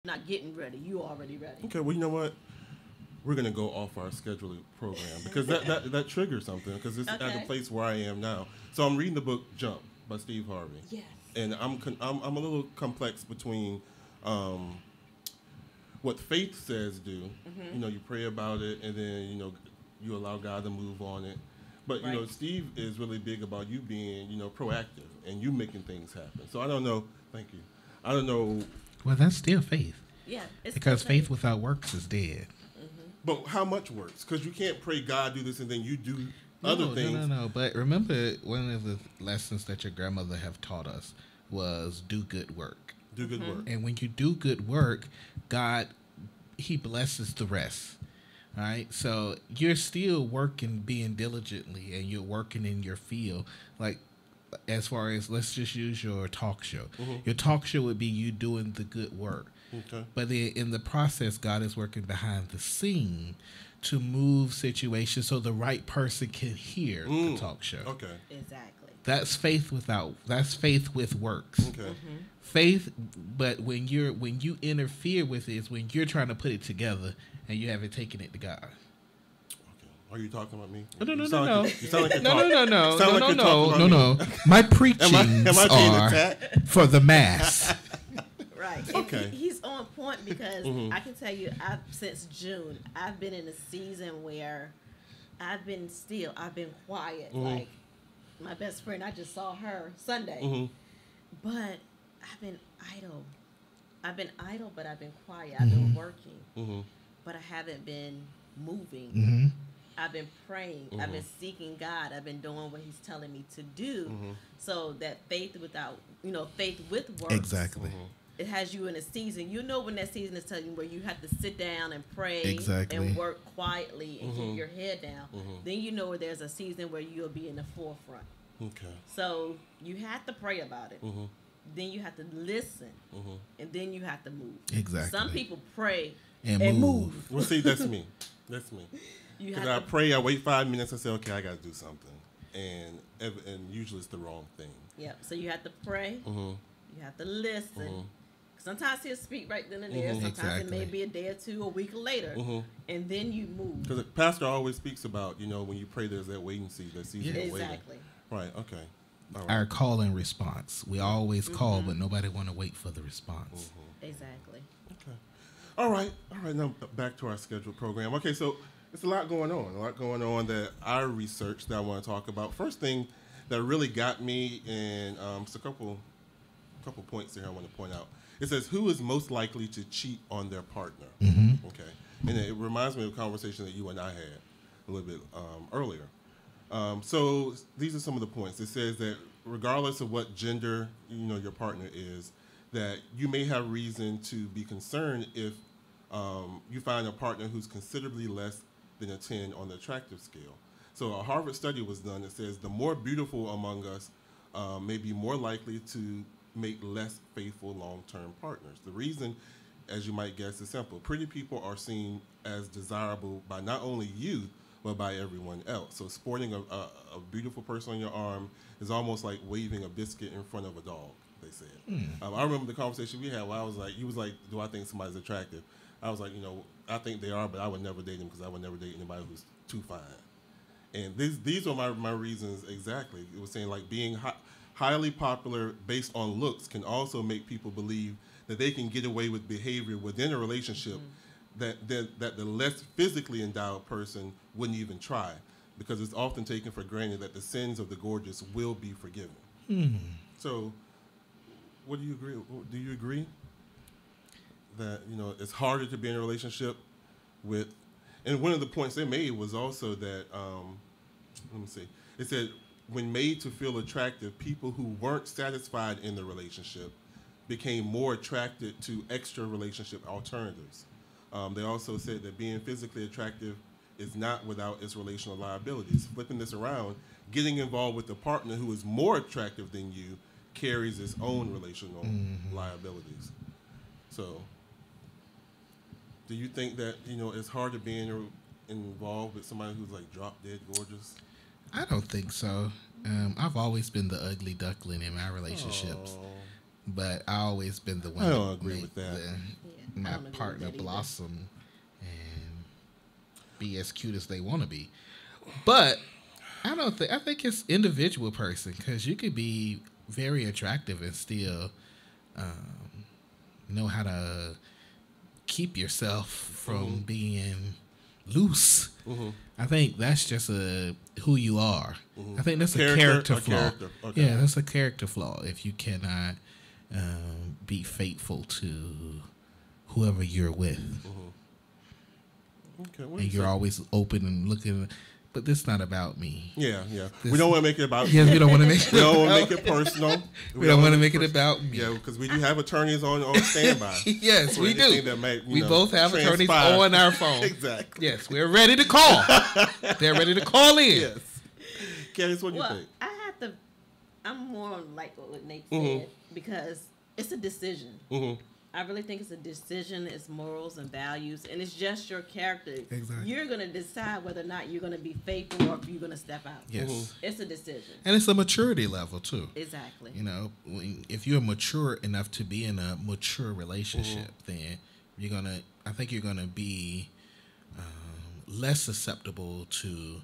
not getting ready. You already ready. Okay, well, you know what? We're going to go off our scheduled program because that triggers something because it's at the place where I am now. So I'm reading the book Jump by Steve Harvey. Yes. And I'm a little complex between what faith says do. You know, you pray about it and then, you know, you allow God to move on it. But, you know, Steve is really big about you being, you know, proactive and you making things happen. So I don't know. Thank you. I don't know. Well, that's still faith. Yeah. Because faith without works is dead. But how much works? Because you can't pray God do this and then you do other things. No. But remember, one of the lessons that your grandmother have taught us was do good work. Do good work. And when you do good work, God, he blesses the rest. Right? So you're still working, being diligently, and you're working in your field. Like, as far as, let's just use your talk show. Your talk show would be you doing the good work. Okay. But then in the process, God is working behind the scene to move situations so the right person can hear the talk show. Okay. Exactly. That's faith with works. Okay. Faith, but when you interfere with it is when you're trying to put it together and you haven't taken it to God. Okay. Are you talking about me? No. You sound like you're No. My preachings are for the mass. Right. Okay. He's on point because I can tell you, since June, I've been in a season where I've been quiet. Like my best friend, I just saw her Sunday, but I've been idle. But I've been quiet. I've been working, but I haven't been moving. I've been praying. I've been seeking God. I've been doing what He's telling me to do. So that faith with works. Exactly. It has you in a season. You know when that season is telling you where you have to sit down and pray and work quietly and keep your head down. Then you know where there's a season where you'll be in the forefront. Okay. So you have to pray about it. Then you have to listen. And then you have to move. Exactly. Some people pray and move. Well, see, that's me. That's me. Because I pray, I wait 5 minutes, I say, okay, I got to do something. And usually it's the wrong thing. Yep. So you have to pray. You have to listen. Sometimes he'll speak right then and there. Sometimes it may be a day or two, a week later, and then you move. Because the pastor always speaks about, you know, when you pray, there's that waiting season, that season of waiting. Exactly. Right. Okay. All right. Our call and response. We always call, but nobody want to wait for the response. Exactly. Okay. All right. Now back to our scheduled program. Okay. So it's a lot going on that I researched that I want to talk about. First thing that really got me, and it's a couple points here I want to point out. It says, who is most likely to cheat on their partner? Okay. And it reminds me of a conversation that you and I had a little bit earlier. So these are some of the points. It says that regardless of what gender, you know, your partner is, that you may have reason to be concerned if you find a partner who's considerably less than a 10 on the attractive scale. So a Harvard study was done that says the more beautiful among us may be more likely to make less faithful long-term partners. The reason, as you might guess, is simple. Pretty people are seen as desirable by not only you, but by everyone else. So sporting a beautiful person on your arm is almost like waving a biscuit in front of a dog, they said. I remember the conversation we had where I was like, you was like, do I think somebody's attractive? I was like, you know, I think they are, but I would never date them because I would never date anybody who's too fine. And these are my reasons exactly. It was saying like being highly popular based on looks can also make people believe that they can get away with behavior within a relationship that the less physically endowed person wouldn't even try, because it's often taken for granted that the sins of the gorgeous will be forgiven. So, what do you agree? Do you agree that, you know, it's harder to be in a relationship with? And one of the points they made was also that let me see. It said, when made to feel attractive, people who weren't satisfied in the relationship became more attracted to extra relationship alternatives. They also said that being physically attractive is not without its relational liabilities. Flipping this around, getting involved with a partner who is more attractive than you carries its own relational liabilities. So, do you think that, you know, it's hard to be involved with somebody who's like drop dead gorgeous? I don't think so. I've always been the ugly duckling in my relationships. but I always been the one. I don't agree with that. My partner blossom and be as cute as they want to be, but I think it's individual person, because you could be very attractive and still know how to keep yourself from being loose. I think that's just who you are. I think that's a character flaw. Okay. Yeah, that's a character flaw if you cannot be faithful to whoever you're with. Okay, and you're always open and looking. But this is not about me. Yeah. We don't want to make it about you. Yes, we don't want to make it We don't want to make it personal. We don't want to make it about me. Yeah, because we do have attorneys on standby. Yes, we do. We both have attorneys transpire. on our phone. Exactly. Yes, we're ready to call. They're ready to call in. Yes. Candace, what do you think? I'm more on like what Nate said, because it's a decision. I really think it's a decision. It's morals and values, and it's just your character. Exactly. You're going to decide whether or not you're going to be faithful or if you're going to step out. Yes. It's a decision. And it's a maturity level, too. Exactly. You know, if you're mature enough to be in a mature relationship, then I think you're going to be less susceptible to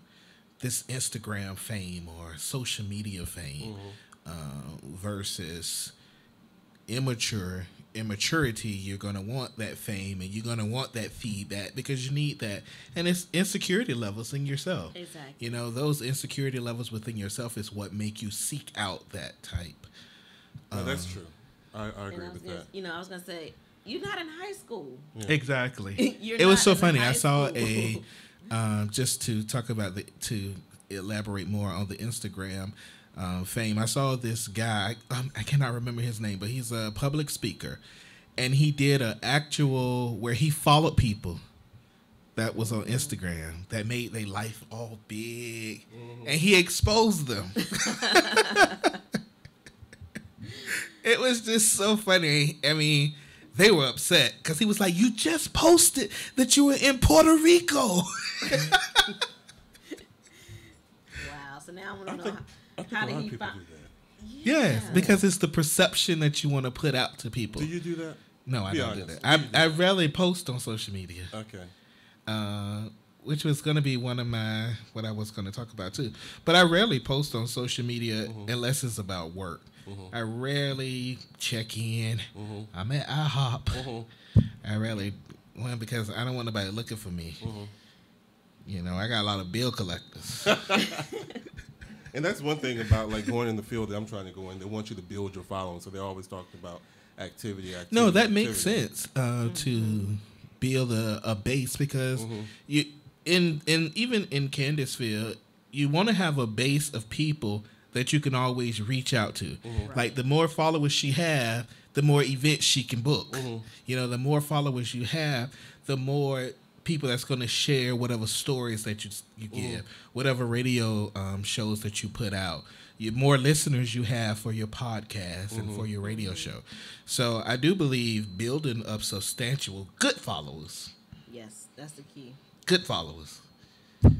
this Instagram fame or social media fame versus immaturity. You're going to want that fame and you're going to want that feedback because you need that. And it's insecurity levels in yourself. Exactly. You know, those insecurity levels within yourself is what make you seek out that type. No, that's true. I agree with that. You know, I was going to say, you're not in high school. Yeah. Exactly. It was so funny. I saw just to talk about to elaborate more on the Instagram fame. I saw this guy. I cannot remember his name, but he's a public speaker, and he did an actual where he followed people that was on Instagram that made their life all big, and he exposed them. It was just so funny. I mean, they were upset because he was like, "You just posted that you were in Puerto Rico." Wow. So now I want to know how did he find? Yes, because it's the perception that you want to put out to people. Do you do that? No, I don't do that. I rarely post on social media. Okay. Which was going to be what I was going to talk about too. But I rarely post on social media unless it's about work. I rarely check in. I'm at IHOP. I rarely, because I don't want nobody looking for me. You know, I got a lot of bill collectors. And that's one thing about like going in the field that I'm trying to go in. They want you to build your following, so they're always talking about activity. No, that makes sense to build a base because you even in Candace field, you want to have a base of people that you can always reach out to. Like the more followers she have, the more events she can book. You know, the more followers you have, the more people that's going to share whatever stories that you give, whatever radio shows that you put out. The more listeners you have for your podcast and for your radio show. So I do believe building up substantial good followers. Yes, that's the key. Good followers. Yeah.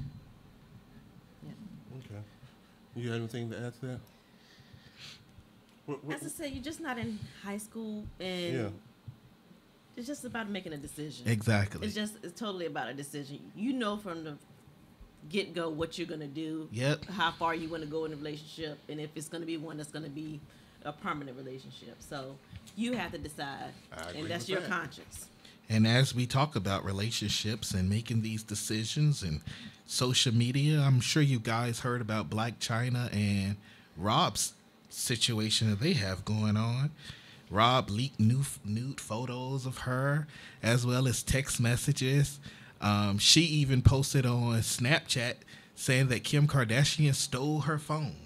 Okay. You have anything to add to that? As I said, you're just not in high school, and it's just about making a decision. Exactly. It's totally about a decision. You know from the get-go what you're going to do, how far you want to go in a relationship, and if it's going to be one that's going to be a permanent relationship. So you have to decide, and that's your conscience. And as we talk about relationships and making these decisions and social media, I'm sure you guys heard about Black China and Rob's situation that they have going on. Rob leaked nude photos of her as well as text messages. She even posted on Snapchat saying that Kim Kardashian stole her phone.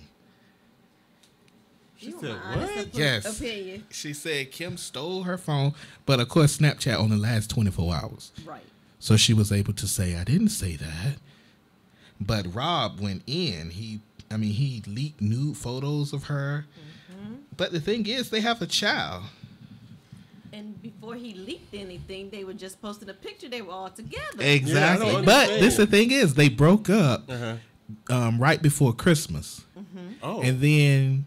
She said what? Yes. Opinion. She said Kim stole her phone, but of course Snapchat only lasts 24 hours. Right. So she was able to say, I didn't say that. But Rob went in. He leaked nude photos of her. But the thing is, they have a child. And before he leaked anything, they were just posting a picture. They were all together. Exactly. But the thing is, they broke up right before Christmas. Oh. And then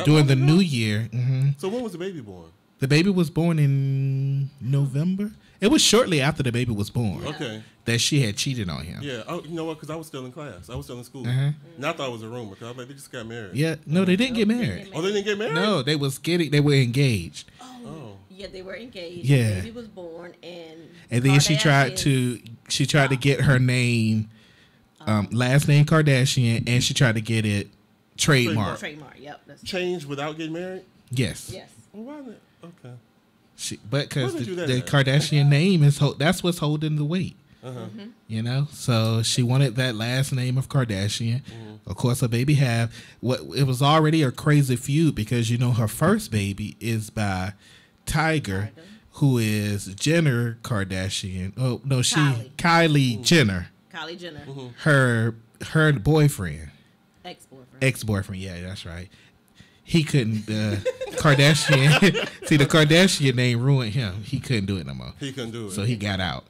during the new year. Mm-hmm. So when was the baby born? The baby was born in November. It was shortly after the baby was born. Okay. That she had cheated on him. Yeah. Oh, you know what? Because I was still in class. I was still in school. Uh-huh. And I thought it was a rumor. Because I was like, they just got married. Yeah. No, they didn't get married. Oh, they didn't get married? No, they were engaged. Oh. Yeah, they were engaged. Yeah. The baby was born, and then she tried to get her name, last name Kardashian, and she tried to get it trademarked. Trademark. Yep. That's Change without getting married? Yes. Yes. Well, why not? Okay. But because Why would you do the that? Kardashian name that's what's holding the weight. Uh-huh. You know, so she wanted that last name of Kardashian. Of course, her baby it was already a crazy feud because her first baby is by Tiger, who is Jenner Kardashian. Oh no, Kylie Jenner. Kylie Jenner. Her boyfriend. Ex-boyfriend. Yeah, that's right. He couldn't. Kardashian. See, the Kardashian name ruined him. He couldn't do it no more. He couldn't do it. So he got out.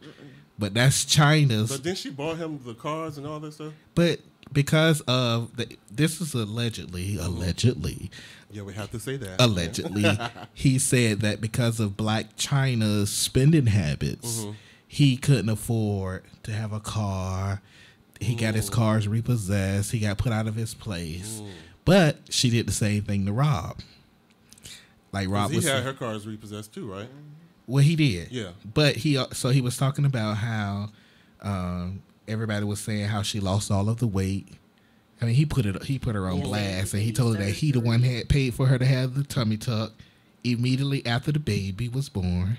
But that's China's. But then she bought him the cars and all that stuff? But because of this is allegedly. Yeah, we have to say that. Allegedly, he said that because of Black China's spending habits, he couldn't afford to have a car. He got his cars repossessed. He got put out of his place. But she did the same thing to Rob. Like Rob he had her cars repossessed too, right? Well, he did. Yeah. But he was talking about how everybody was saying how she lost all of the weight. I mean, he put her on blast, and he told her that he the one had paid for her to have the tummy tuck immediately after the baby was born.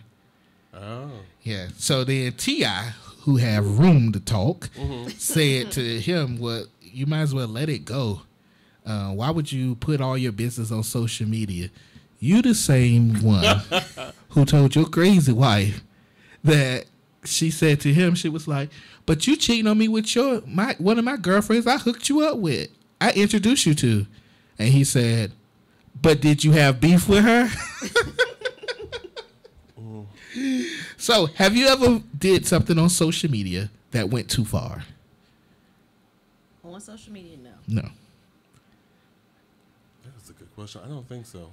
Oh. Yeah. So then T.I., who have room to talk, said to him, "Well, you might as well let it go. Why would you put all your business on social media? You the same one who told your crazy wife that." She said to him, she was like, "But you cheating on me with one of my girlfriends I hooked you up with. I introduced you to." And he said, "But did you have beef with her?" So, have you ever did something on social media that went too far? On social media, no. No. That's a good question. I don't think so.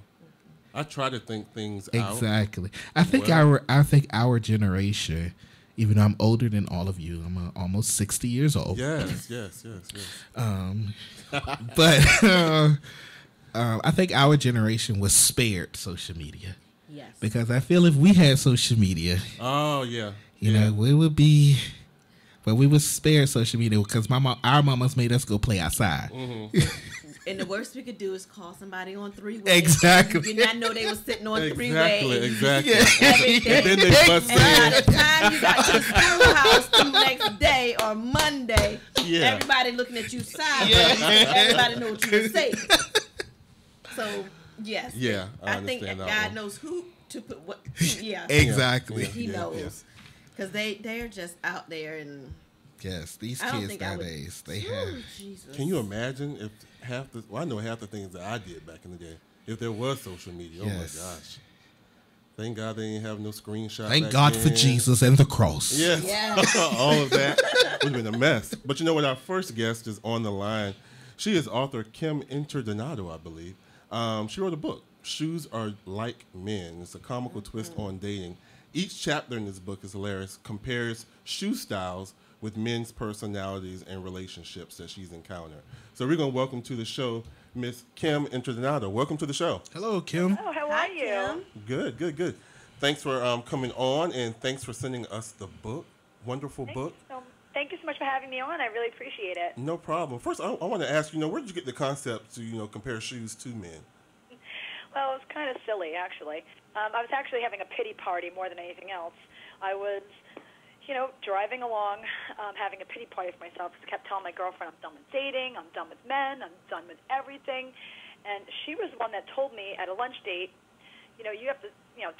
I try to think things out. Exactly. I think our generation, even though I'm older than all of you, I'm almost 60 years old. Yes. But I think our generation was spared social media. Yes. Because I feel if we had social media, oh yeah, you know, we would be, but we would spare social media because our mamas made us go play outside. And the worst we could do is call somebody on three-way. Exactly. You did not know they were sitting on three-way. Exactly. And then they bust and by the time you got to the schoolhouse the next day or Monday, everybody looking at you sideways. Everybody know what you were saying. So, yes. Yeah, I think God knows who to put what. Yeah. Exactly. He knows. Because they're just out there and... Yes, these kids nowadays, they have... Jesus. Can you imagine if I know half the things that I did back in the day. If there was social media, oh my gosh. Thank God they didn't have no screenshots. Thank God for Jesus and the cross. Yes. All of that would have been a mess. But you know what? Our first guest is on the line. She is author Kim Interdonato, I believe. She wrote a book, Shoes Are Like Men. It's a comical twist on dating. Each chapter in this book is hilarious, compares shoe styles with men's personalities and relationships that she's encountered. So we're going to welcome to the show Miss Kim Interdonato. Welcome to the show. Hello, Kim. Oh, how are you? Good. Thanks for coming on, and thanks for sending us the book. Wonderful book. Thank you so much for having me on. I really appreciate it. No problem. First, I want to ask, where did you get the concept to, compare shoes to men? Well, it was kind of silly, actually. I was actually having a pity party more than anything else. I was, driving along, having a pity party for myself. I kept telling my girlfriend, I'm done with dating, I'm done with men, I'm done with everything. And she was the one that told me at a lunch date, you have to,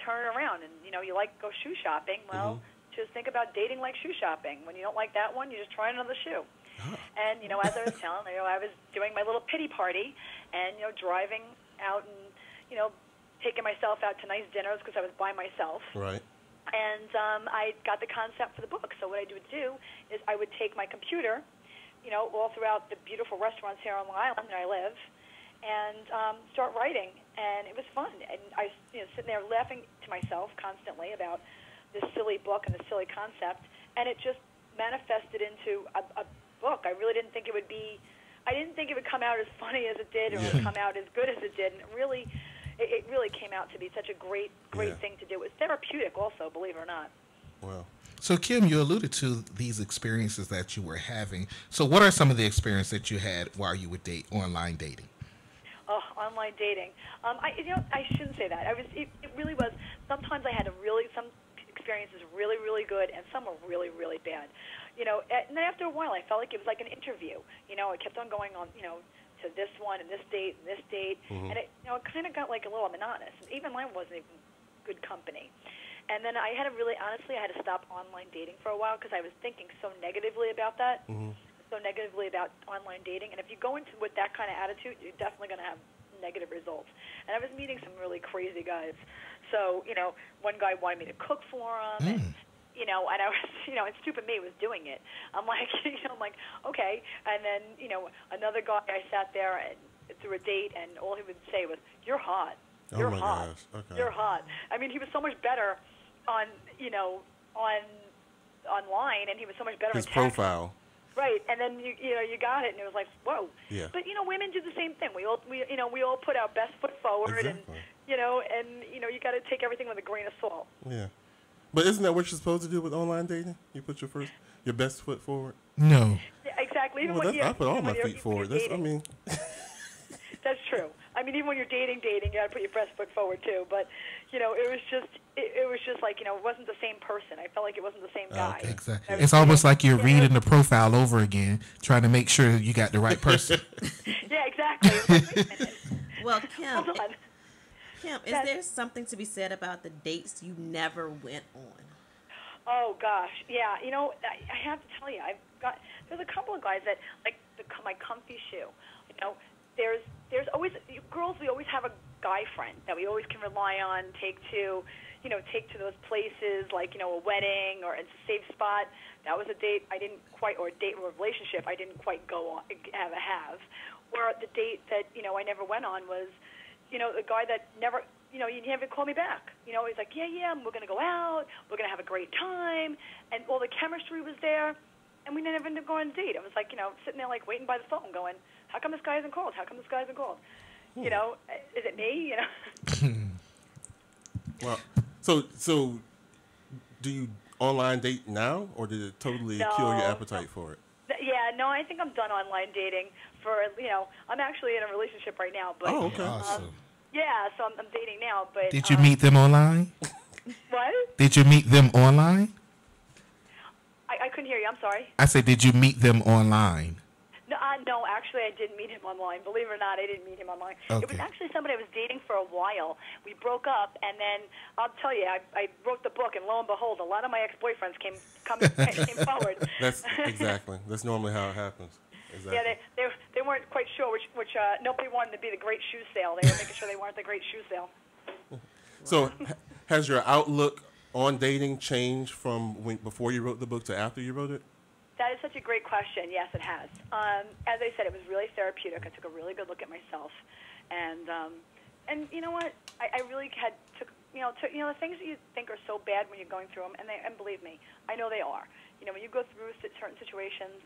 turn it around and, you go shoe shopping. Well, just think about dating like shoe shopping. When you don't like that one, you just try another shoe. And, as I was telling her, I was doing my little pity party and, driving out and, taking myself out to nice dinners because I was by myself. Right. And I got the concept for the book. So what I would do is I would take my computer, all throughout the beautiful restaurants here on Long Island where I live, and start writing. And it was fun. And I was sitting there laughing to myself constantly about this silly book and this silly concept, and it just manifested into a book. I really didn't think it would be. I didn't think it would come out as funny as it did, or it would come out as good as it did. And it really came out to be such a great thing to do. It was therapeutic, also, believe it or not. Wow. So, Kim, you alluded to these experiences that you were having. So what are some of the experiences that you had while you would date online dating? Oh, online dating. I shouldn't say that. It really was. Sometimes I had some experiences really, really good, and some were really, really bad. And then after a while, I felt like it was like an interview. I kept on going on, to this one and this date and this date, and it kind of got like a little monotonous. Even mine wasn't even good company. And then I had to stop online dating for a while because I was thinking so negatively about that. So negatively about online dating, and if you go into with that kind of attitude, you're definitely going to have negative results. And I was meeting some really crazy guys. So, one guy wanted me to cook for him, and and I was, and stupid me was doing it. I'm like, okay. And then, another guy, I sat there and through a date, and all he would say was, "You're hot. You're hot. Gosh. Okay. You're hot." I mean, he was so much better on, online, and he was so much better His in text. profile. Right, and then you get it, and it was like, whoa. Yeah. But women do the same thing. We all put our best foot forward, Exactly. and you got to take everything with a grain of salt. Yeah. But isn't that what you're supposed to do with online dating? You put your best foot forward. No. Yeah, exactly. Even Well, when I put all my feet forward. That's true. I mean, even when you're dating, you got to put your best foot forward too. But it was just like it wasn't the same person. I felt like it wasn't the same guy. Okay. Exactly. It's almost like you're reading the profile over again, trying to make sure you got the right person. Yeah, exactly. It was like, wait a minute. Well, Kim, Hold on. is there something to be said about the dates you never went on? Oh gosh, yeah. I have to tell you, there's a couple of guys that like my comfy shoe. There's always girls. We always have a guy friend that we always can rely on. Take to those places like a wedding or it's a safe spot. That was a date I didn't quite, or a date or a relationship I didn't quite go on have. Or the date that I never went on was a guy that never. He never called me back. He's like, yeah, we're going to go out. We're going to have a great time. And all the chemistry was there. And we never ended up going on a date. I was like, sitting there like waiting by the phone going, how come this guy hasn't called? How come this guy hasn't called? Is it me? Well, so do you online date now, or did it totally kill your appetite for it? Yeah, no, I think I'm done online dating for, I'm actually in a relationship right now. But, okay. Awesome. Yeah, so I'm dating now, but... Did you meet them online? What? Did you meet them online? I couldn't hear you, I'm sorry. I said, did you meet them online? No, actually, I didn't meet him online. Believe it or not, I didn't meet him online. Okay. It was actually somebody I was dating for a while. We broke up, and then, I'll tell you, I wrote the book, and lo and behold, a lot of my ex-boyfriends came forward. That's normally how it happens. Exactly. Yeah, they weren't quite sure which nobody wanted to be the great shoe sale. They were making sure they weren't the great shoe sale. So, has your outlook on dating changed from before you wrote the book to after you wrote it? That is such a great question. Yes, it has. As I said, it was really therapeutic. I took a really good look at myself, and you know what? I really took the things that you think are so bad when you're going through them, and believe me, I know they are. When you go through certain situations,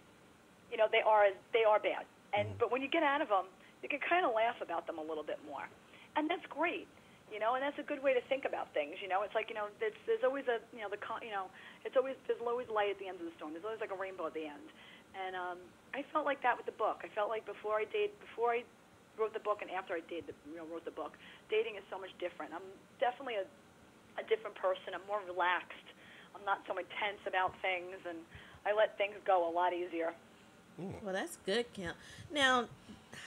they are bad. But when you get out of them, you can kind of laugh about them a little bit more, and that's great. And that's a good way to think about things. It's like there's always there's always light at the end of the storm. There's always like a rainbow at the end. And I felt like that with the book. I felt like before I wrote the book and after I wrote the book, dating is so much different. I'm definitely a different person. I'm more relaxed. I'm not so intense about things, and I let things go a lot easier. Well, that's good, Kim. Now,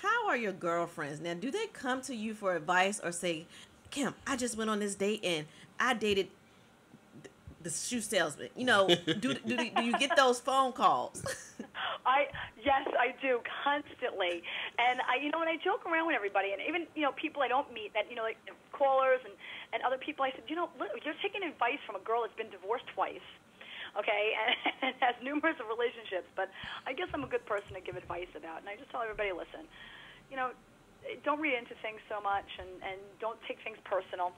how are your girlfriends? Now, do they come to you for advice or say, Kim, I just went on this date and I dated the shoe salesman? Do you get those phone calls? Yes, I do constantly, and when I joke around with everybody, and even people I don't meet, that like callers and other people, I said, you're taking advice from a girl that's been divorced twice, okay, and has numerous relationships, but I guess I'm a good person to give advice about, and I just tell everybody, listen, don't read into things so much, and don't take things personal.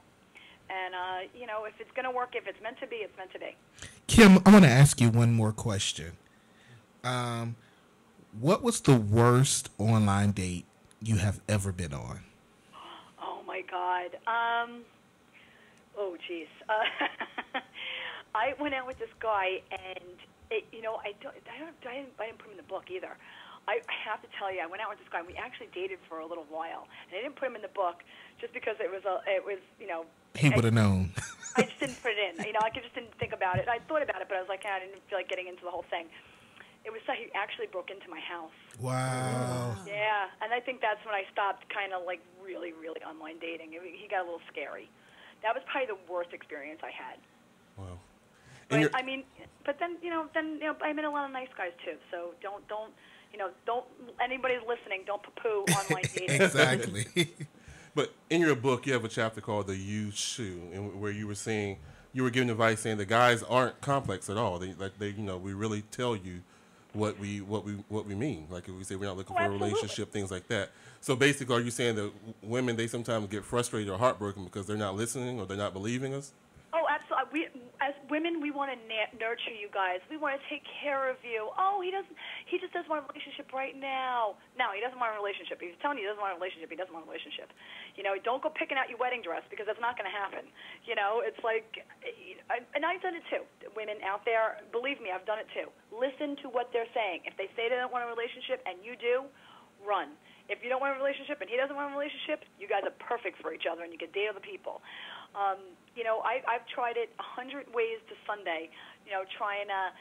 And, if it's going to work, if it's meant to be, it's meant to be. Kim, I want to ask you one more question. What was the worst online date you have ever been on? Oh, my God. Geez. I went out with this guy, and, I didn't put him in the book either. I have to tell you, I went out with this guy, and we actually dated for a little while. And I didn't put him in the book just because it was. He would have known. I just didn't put it in. I just didn't think about it. I thought about it, but I was like, I didn't feel like getting into the whole thing. It was he actually broke into my house. Wow. Yeah, and I think that's when I stopped kind of like really, really online dating. He got a little scary. That was probably the worst experience I had. Wow. But, but then I met a lot of nice guys too. So don't anybody's listening, don't poo-poo online dating. Exactly. But in your book, you have a chapter called "The Used Shoe," where you were giving advice saying the guys aren't complex at all. We really tell you what we mean. Like if we say we're not looking for a relationship, things like that. So basically, are you saying that women, they sometimes get frustrated or heartbroken because they're not listening or they're not believing us? Oh, absolutely. As women, we want to nurture you guys. We want to take care of you. Oh, he just doesn't want a relationship right now. No, he doesn't want a relationship. If he's telling you he doesn't want a relationship, he doesn't want a relationship. Don't go picking out your wedding dress because that's not going to happen. It's like, and I've done it too. Women out there, believe me, I've done it too. Listen to what they're saying. If they say they don't want a relationship and you do, run. If you don't want a relationship and he doesn't want a relationship, you guys are perfect for each other and you can date other people. I've tried it 100 ways to Sunday, trying to,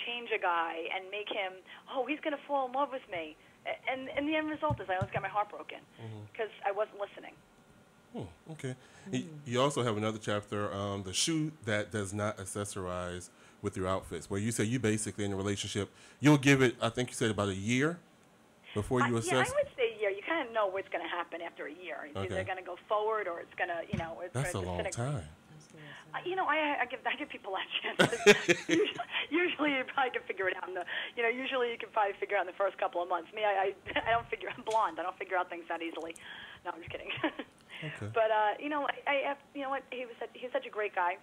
change a guy and make him, he's going to fall in love with me. And the end result is I always got my heart broken because I wasn't listening. Okay. You also have another chapter, the shoe that does not accessorize with your outfits, where you say you basically in a relationship, you'll give it, I think you said about a year before you assess. Yeah, I would say a year. You kind of know what's going to happen after a year. It's either going to go forward or it's going to, it's That's a long time. I give people a chance. Usually you probably can figure it out. Usually you can probably figure it out in the first couple of months. Me, I don't figure. I'm blonde. I don't figure out things that easily. No, I'm just kidding. Okay. But you know what? He's such a great guy,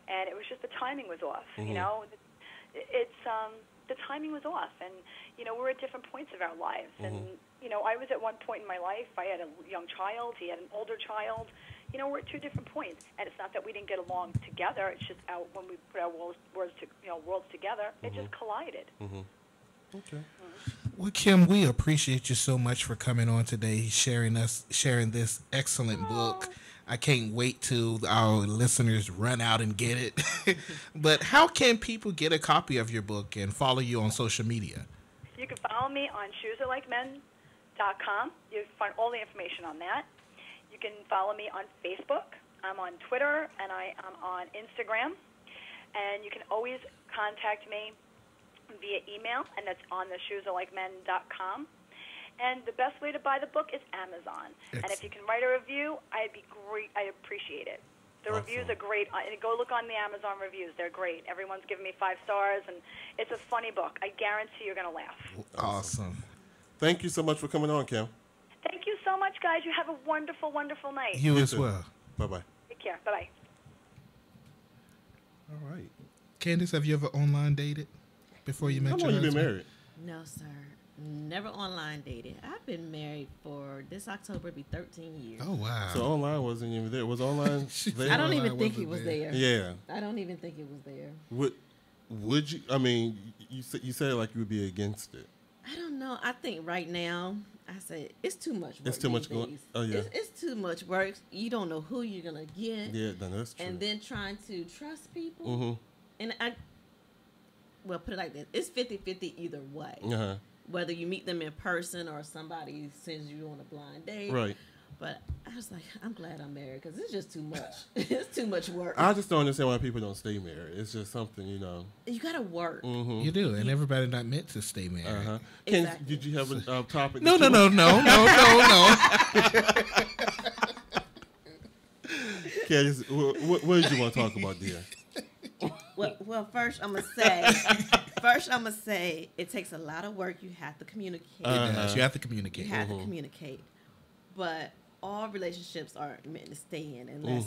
and it was just the timing was off. It's the timing was off, and we're at different points of our lives. And I was at one point in my life. I had a young child. He had an older child. We're at two different points, and it's not that we didn't get along together. It's just when we put our worlds together, it just collided. Okay. Well, Kim, we appreciate you so much for coming on today, sharing this excellent book. I can't wait till our listeners run out and get it. But how can people get a copy of your book and follow you on social media? You can follow me on shoesareLikeMen.com. You can find all the information on that. You can follow me on Facebook. I'm on Twitter, and I am on Instagram. And you can always contact me via email, and that's on the shoesareLikeMen.com. And the best way to buy the book is Amazon. Excellent. And if you can write a review, I'd be great. I appreciate it. The reviews are great. Go look on the Amazon reviews. They're great. Everyone's giving me 5 stars, and it's a funny book. I guarantee you're going to laugh. Awesome. Thank you so much for coming on, Kim. Thank you so much, guys. You have a wonderful, wonderful night. You as well. Bye-bye. Take care. Bye-bye. All right. Candace, have you ever online dated before you met your husband? How long you been married? No, sir. Never online dated. I've been married for this October to be 13 years. Oh, wow. So online wasn't even there. Was online there? I don't even think it was there. Yeah. I don't even think it was there. Would you, I mean, you said like you would be against it. I don't know. I think right now, I say it's too much work. It's too much going. Oh, yeah. It's too much work. You don't know who you're going to get. Yeah, that's true. And then trying to trust people. And put it like this. It's 50-50 either way. Whether you meet them in person or somebody sends you on a blind date. Right. But I was like, I'm glad I'm married because it's just too much. It's too much work. I just don't understand why people don't stay married. It's just something, You got to work. You do, and everybody not meant to stay married. Exactly. Did you have a topic? No. Candace, what did you want to talk about, dear? Well, first I'm gonna say it takes a lot of work. You have to communicate. You have to communicate. You have to communicate. but all relationships aren't meant to stay in unless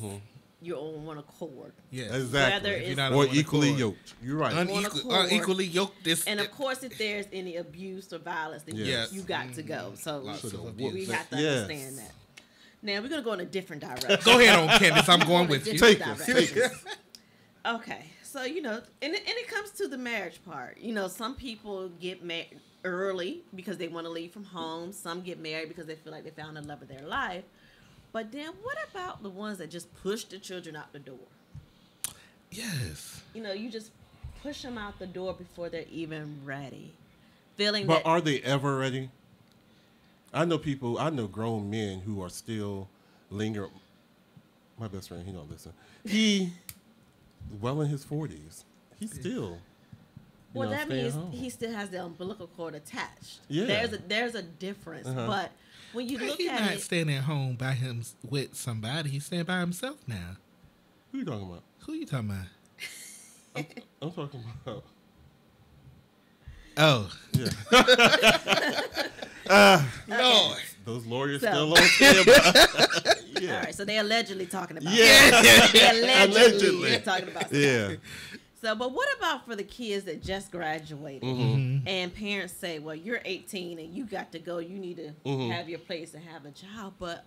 you're on one accord. Yeah, exactly. Or equally yoked. You're right. Unequally yoked. And of course, if there's any abuse or violence, then you got to go. So we have to understand that. Now we're gonna go in a different direction. Go ahead on, Candace. I'm going with you. Take us. Okay, so and it comes to the marriage part. Some people get married early because they want to leave from home. Some get married because they feel like they found the love of their life. But then what about the ones that just push the children out the door? Yes. You just push them out the door before they're even ready. But are they ever ready? I know grown men who are still lingering. My best friend, he don't listen. He, well in his 40s, he's still. Well, that means he still has the umbilical cord attached. Yeah. There's a difference. But when you look he's at not staying at home by him with somebody. He's staying by himself now. Who you talking about? Who you talking about? I'm talking about. Oh. Yeah. Lord. Those lawyers still on standby. Yeah. All right, so they're allegedly talking about They're allegedly talking about something. Yeah. So, but what about for the kids that just graduated and parents say, well, you're 18 and you got to go. You need to have your place and have a job. But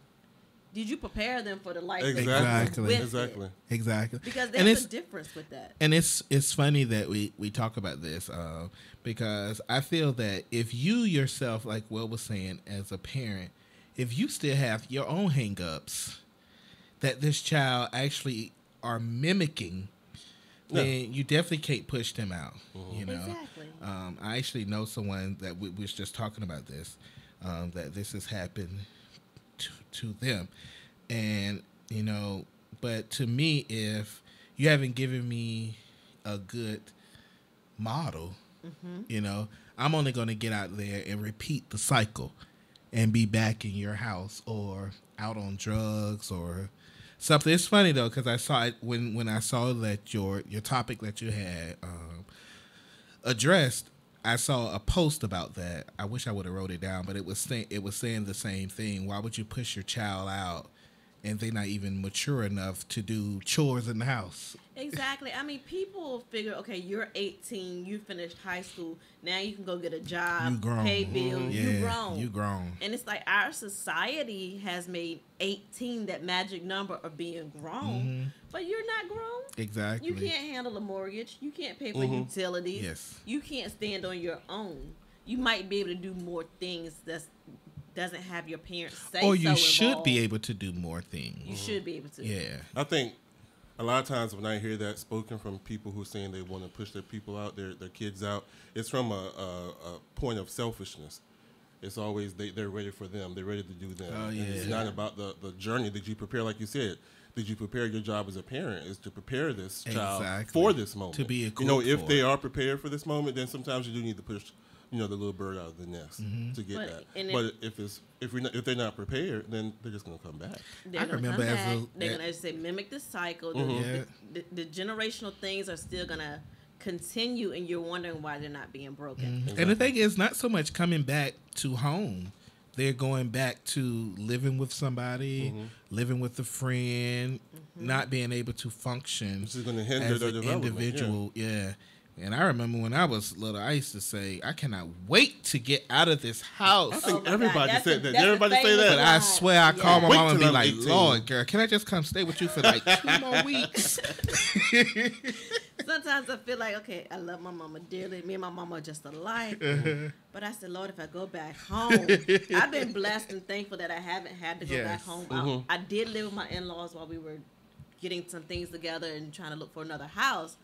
did you prepare them for the life Exactly. Exactly. Because there's a difference with that. And it's funny that we talk about this because I feel that if you yourself, like Will was saying, as a parent, if you still have your own hang-ups that this child actually are mimicking, then you definitely can't push them out. Exactly. I actually know someone that we was just talking about this, that this has happened to them. And, but to me, if you haven't given me a good model, I'm only going to get out there and repeat the cycle and be back in your house or out on drugs or something. It's funny though, because I saw it when I saw that your topic that you had addressed. I saw a post about that. I wish I would have wrote it down, but it was saying the same thing. Why would you push your child out and they're not even mature enough to do chores in the house? Exactly. I mean, people figure, okay, you're 18, you finished high school, now you can go get a job, you grown. Pay bills, you grown. And it's like our society has made 18 that magic number of being grown, but you're not grown. Exactly. You can't handle a mortgage. You can't pay for utilities. Yes. You can't stand on your own. You might be able to do more things that doesn't have your parents say so. Or you should involved. be able to do more things. You should be able to. Yeah. I think a lot of times when I hear that spoken from people who are saying they want to push their people out, their kids out, it's from a point of selfishness. It's always they're ready for them. They're ready to do them. Oh, yeah. It's not about the journey that you prepare, like you said. Did you prepare your job as a parent? Is to prepare this child for this moment. To be equipped if they are prepared for this moment, then sometimes you do need to push the little bird out of the nest to get that. But if they're not prepared, then they're just going to come back. They're going to come back. They're going to mimic the cycle. The generational things are still going to continue, and you're wondering why they're not being broken. Exactly. And the thing is, not so much coming back to home. They're going back to living with somebody, living with a friend, not being able to function. This is going to hinder their development. Individual. Yeah. And I remember when I was little, I used to say, I cannot wait to get out of this house. I think everybody said that. Did everybody say that? But I swear I call my mom and be like, 18. Lord, girl, can I just come stay with you for like 2 more weeks? Sometimes I feel like, okay, I love my mama dearly. Me and my mama are just alike. But I said, Lord, if I go back home, I've been blessed and thankful that I haven't had to go back home. I did live with my in-laws while we were getting some things together and trying to look for another house.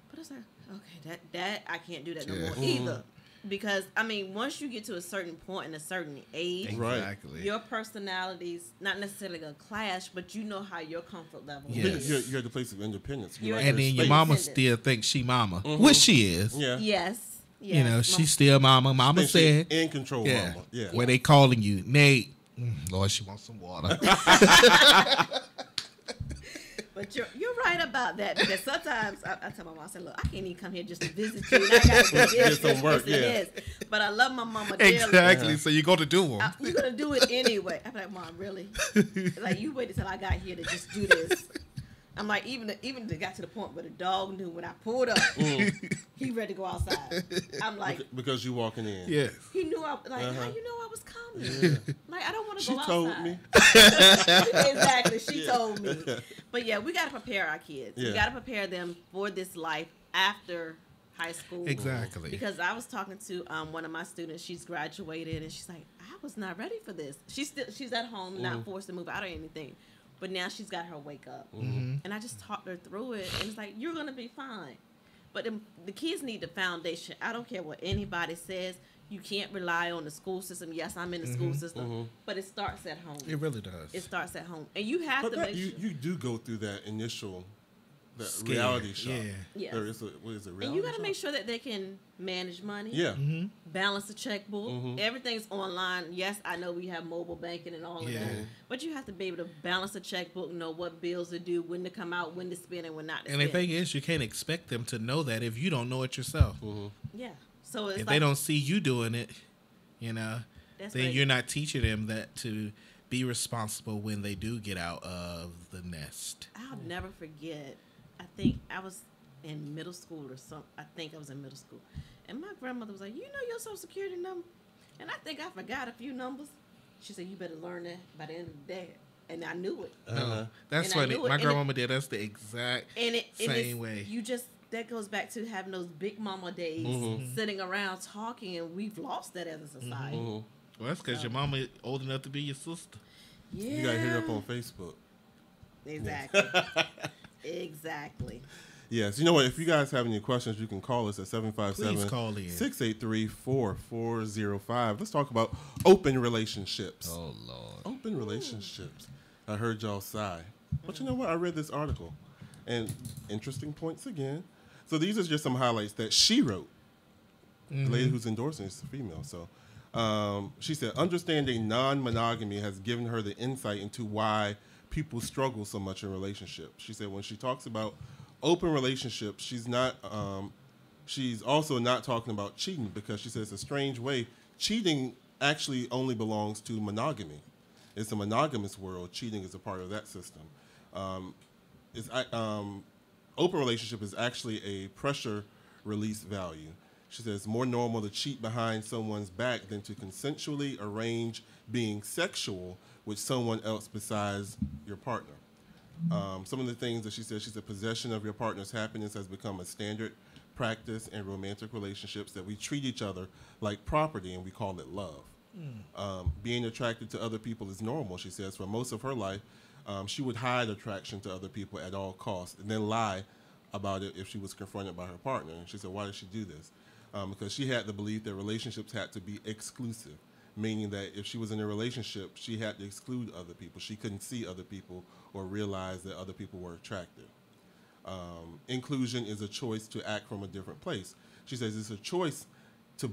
But it's like, okay, that I can't do that no more either. Because, I mean, once you get to a certain point and a certain age, your personality's not necessarily going to clash, but you know how your comfort level is. You're at the place of independence. And then your mama still thinks she mama, which she is. Yeah. Yes. You know, she's still mama. Mama said. In control, mama. Yeah. Where they calling you, Nate. Lord, she wants some water. But you're right about that because sometimes I tell my mom, I say, look, I can't even come here just to visit you. And I got to do this, some work, this. But I love my mama dearly. Exactly. So you're going to do them. You're going to do it anyway. I'm like, Mom, really? Like, you waited till I got here to just do this. I'm like, even it got to the point where the dog knew when I pulled up, he ready to go outside. I'm like, because you walking in. Yes. He knew how you know I was coming? Yeah. Like, I don't want to go outside. She told me. Exactly, she told me. But yeah, we got to prepare our kids. Yeah. We got to prepare them for this life after high school. Exactly. Because I was talking to one of my students. She's graduated, and she's like, I was not ready for this. She's at home, not forced to move out or anything. But now she's got her wake up. And I just talked her through it. And it's like, you're going to be fine. But the kids need the foundation. I don't care what anybody says. You can't rely on the school system. Yes, I'm in the school system. But it starts at home. It really does. It starts at home. And you have to make sure. You do go through that initial reality shock. Yeah. Yes. What is it, reality And you got to shock? make sure that they can manage money. Yeah. Balance the checkbook. Everything's online. Yes, I know we have mobile banking and all of that. But you have to be able to balance the checkbook, know what bills to do, when to come out, when to spend, and when not to spend. And the thing is, you can't expect them to know that if you don't know it yourself. Yeah. So it's If like, they don't see you doing it, then right. you're not teaching them that to be responsible when they do get out of the nest. I'll never forget. I think I was in middle school or something. I think I was in middle school. And my grandmother was like, you know your social security number? And I think I forgot a few numbers. She said, you better learn that by the end of the day. And I knew it. That's And I funny. knew it. My And grandmama did us the exact same it's, way. You just, that goes back to having those big mama days, sitting around talking, and we've lost that as a society. Well, that's because your mama old enough to be your sister. Yeah. You got to hit her up on Facebook. Exactly. Exactly. Yes. You know what? If you guys have any questions, you can call us at Please call in. 757-683-4405. Let's talk about open relationships. Oh, Lord. Open relationships. I heard y'all sigh. But you know what? I read this article. And interesting points again. So these are just some highlights that she wrote. The lady who's endorsing is a female. So she said, understanding non-monogamy has given her the insight into why people struggle so much in relationships. She said when she talks about open relationships, she's also not talking about cheating, because she says a strange way, cheating actually only belongs to monogamy. It's a monogamous world. Cheating is a part of that system. Open relationship is actually a pressure release value. She says it's more normal to cheat behind someone's back than to consensually arrange being sexual with someone else besides your partner. Some of the things that she said possession of your partner's happiness has become a standard practice in romantic relationships, that we treat each other like property and we call it love. Being attracted to other people is normal, she says. For most of her life, she would hide attraction to other people at all costs and then lie about it if she was confronted by her partner. And she said, why did she do this? Because she had the belief that relationships had to be exclusive, meaning that if she was in a relationship, she had to exclude other people. She couldn't see other people or realize that other people were attractive. Inclusion is a choice to act from a different place. She says it's a choice to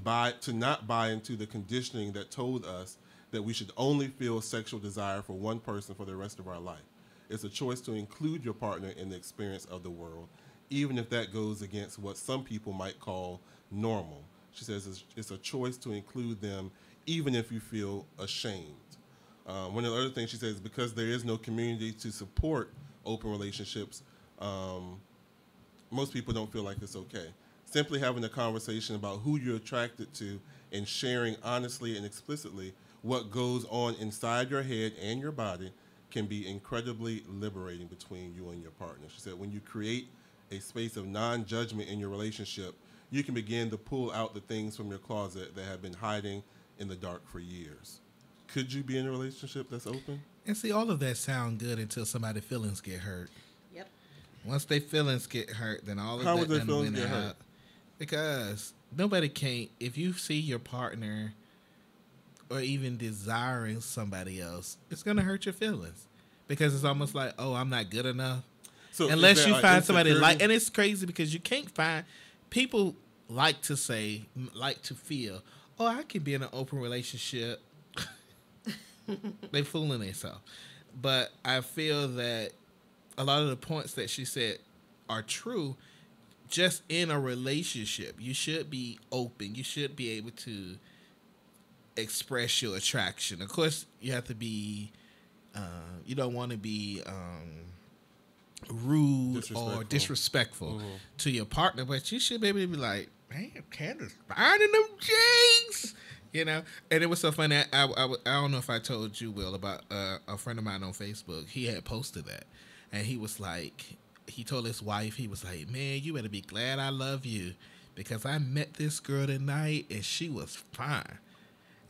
not buy into the conditioning that told us that we should only feel sexual desire for one person for the rest of our life. It's a choice to include your partner in the experience of the world, even if that goes against what some people might call normal. She says it's a choice to include them even if you feel ashamed. One of the other things she says, because there is no community to support open relationships, most people don't feel like it's okay. Simply having a conversation about who you're attracted to and sharing honestly and explicitly what goes on inside your head and your body can be incredibly liberating between you and your partner. She said when you create a space of non-judgment in your relationship, you can begin to pull out the things from your closet that have been hiding in the dark for years. Could you be in a relationship that's open? And see, all of that sound good until somebody's feelings get hurt. Yep. Once their feelings get hurt, then all of How that would their done feelings went get out. hurt? Because nobody can, if you see your partner or even desiring somebody else, it's going to hurt your feelings. Because it's almost like, oh, I'm not good enough. So unless you find somebody insecurity? and it's crazy because you can't find, people like to feel, oh, I can be in an open relationship. They fooling themselves. But I feel that a lot of the points that she said are true. Just in a relationship, you should be open. You should be able to express your attraction. Of course, you have to be. You don't want to be rude or disrespectful to your partner, but you should be able to be like, "Man, Candace, finding them jeans." You know, and it was so funny. I don't know if I told you, Will, about a friend of mine on Facebook. He had posted that, and he was like. He told his wife, he was like, "Man, you better be glad I love you because I met this girl tonight and she was fine."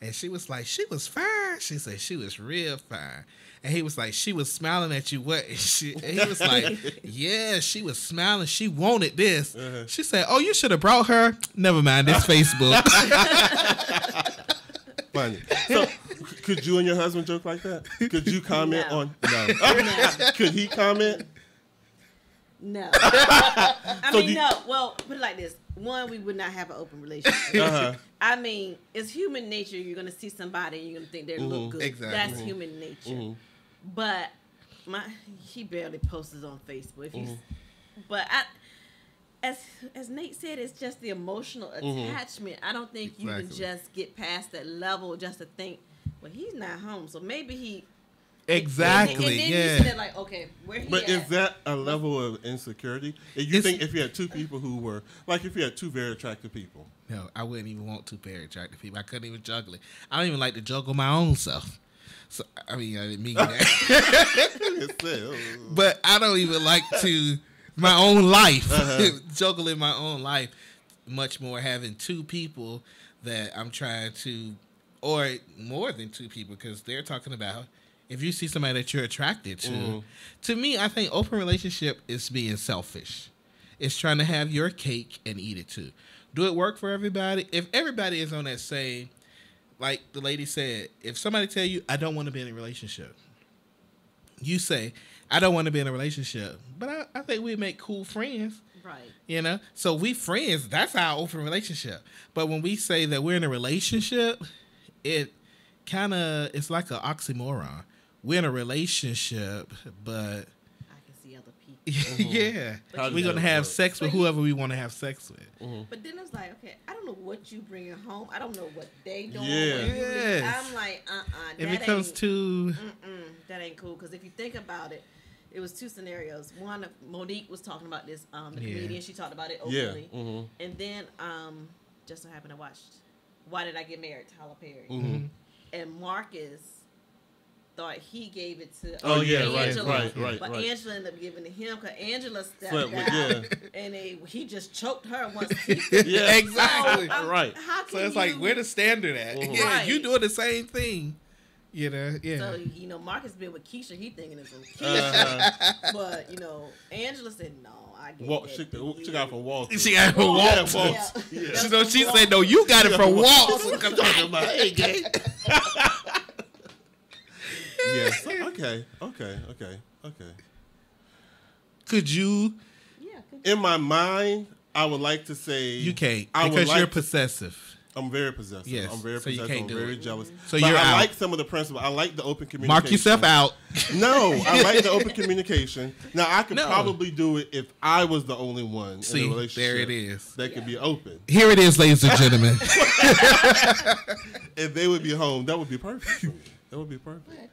And she was like, "She was fine?" She said, "She was real fine." And he was like, "She was smiling at you, what?" And he was like, "Yeah, she was smiling. She wanted this." She said, "Oh, you should have brought her." Never mind, it's Facebook. Funny. So, could you and your husband joke like that? Could you comment on? No. Could he comment? No. No. Well, put it like this. One, we would not have an open relationship. I mean, it's human nature. You're going to see somebody and you're going to think they look good. Exactly. That's human nature. But he barely posts on Facebook. But as Nate said, it's just the emotional attachment. I don't think you can just get past that level just to think, well, he's not home, so maybe he... Exactly. And then you said, like, okay, where he But at? is that a level of insecurity? You think if you had two people who were like, if you had two very attractive people? No, I wouldn't even want two very attractive people. I couldn't even juggle it. I don't even like to juggle my own self. So I mean, I didn't mean that. But I don't even like to my own life juggle in my own life. Much more having two people that I'm trying to, or more than two people, because they're talking about. If you see somebody that you're attracted to me, I think open relationship is being selfish. It's trying to have your cake and eat it too. Do it work for everybody? If everybody is on that same, like the lady said, if somebody tell you, "I don't want to be in a relationship," you say, "I don't want to be in a relationship," but I think we make cool friends. Right. You know? So we friends, that's our open relationship. But when we say that we're in a relationship, it's like an oxymoron. We're in a relationship, but I can see other people. yeah, we're gonna have sex with whoever we want to have sex with. But then it's like, okay, I don't know what you bringing home. I don't know what they doing. Yes. I'm like, If it comes to, that ain't cool. Because if you think about it, it was two scenarios. One, Monique was talking about this. The comedian, she talked about it openly. And then, just so happened, I watched Why Did I Get Married? Tyler Perry. And Marcus thought he gave it to Angela. But Angela ended up giving it to him because Angela stepped out and he just choked her once. Exactly. So, right. So it's like, where the standard at? Yeah, you doing the same thing. You know, So, Marcus been with Keisha. He thinking it's from Keisha. But, Angela said, no, I get it. She got it from Walter. She got it from Walter. She said, no, you got it from Walter. Come talking about, hey, gay. Yes. Okay. Could you? Yeah. In my mind, I would like to say you can't because you're possessive. I'm very possessive. Yes. I'm very possessive. I'm very jealous. So but you're I out. like some of the principles. I like the open communication. Mark yourself out. No, I like the open communication. Now I could probably do it if I was the only one in a relationship. There it is. That could be open. Here it is, ladies and gentlemen. If they would be home, that would be perfect for me. That would be perfect.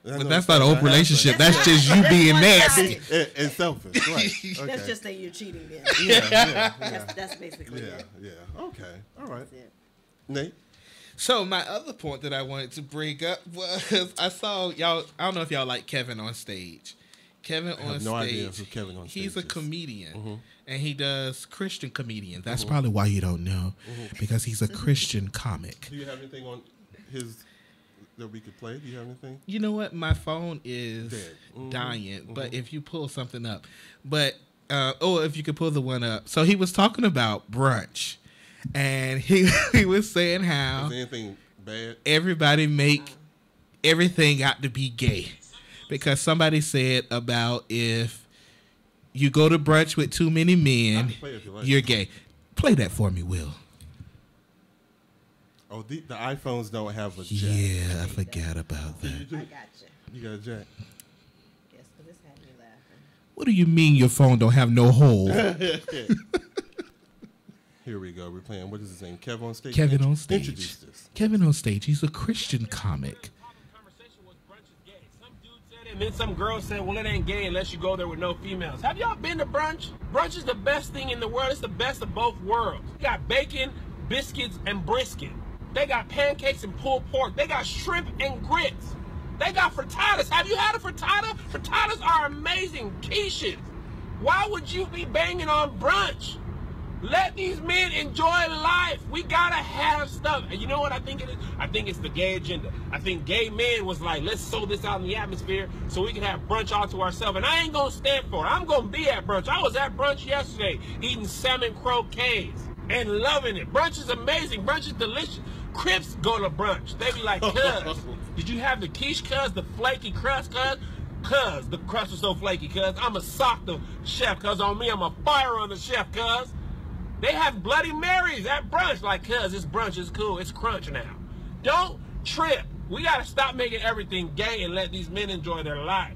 But that's not an open relationship. That's just you being nasty and selfish. Right. Okay. That's just that you're cheating. Then. Yeah. That's basically it. Yeah. Okay. All right. Nate. So my other point that I wanted to bring up was I saw y'all. I don't know if y'all like Kevin on stage. Kevin on stage. No idea who Kevin on stage He's a comedian, and he does Christian comedian. That's probably why you don't know, because he's a Christian comic. Do you have anything on his that we could play? Do you have anything? You know what? My phone is dying, but if you pull something up, if you could pull the one up. So he was talking about brunch, and he was saying how is anything bad? Everybody make everything got to be gay, because somebody said about if you go to brunch with too many men, you're gay. Play that for me, Will. Oh, the iPhones don't have a jack. Yeah, I forgot about that. I got you. You got a jack. Yes, but this had me laughing. What do you mean your phone don't have no hole? Here we go. We're playing. What is his name? Kevin on stage. Kevin on stage. Introduce this. Kevin on stage. He's a Christian comic. And then some girl said, well, it ain't gay unless you go there with no females. Have y'all been to brunch? Brunch is the best thing in the world. It's the best of both worlds. You got bacon, biscuits, and brisket. They got pancakes and pulled pork. They got shrimp and grits. They got frittatas. Have you had a frittata? Frittatas are amazing. Quiches. Why would you be banging on brunch? Let these men enjoy life. We gotta have stuff. And you know what I think it is? I think it's the gay agenda. I think gay men was like, let's sow this out in the atmosphere so we can have brunch all to ourselves. And I ain't gonna stand for it. I'm gonna be at brunch. I was at brunch yesterday eating salmon croquets and loving it. Brunch is amazing. Brunch is delicious. Crips go to brunch. They be like, cuz, did you have the quiche, cuz, the flaky crust, cuz? Cuz, the crust was so flaky, cuz. I'm a sock the chef, cuz. On me, I'm a fire on the chef, cuz. They have Bloody Marys at brunch. Like, cuz, it's brunch, it's cool, it's crunch now. Don't trip. We gotta stop making everything gay and let these men enjoy their life.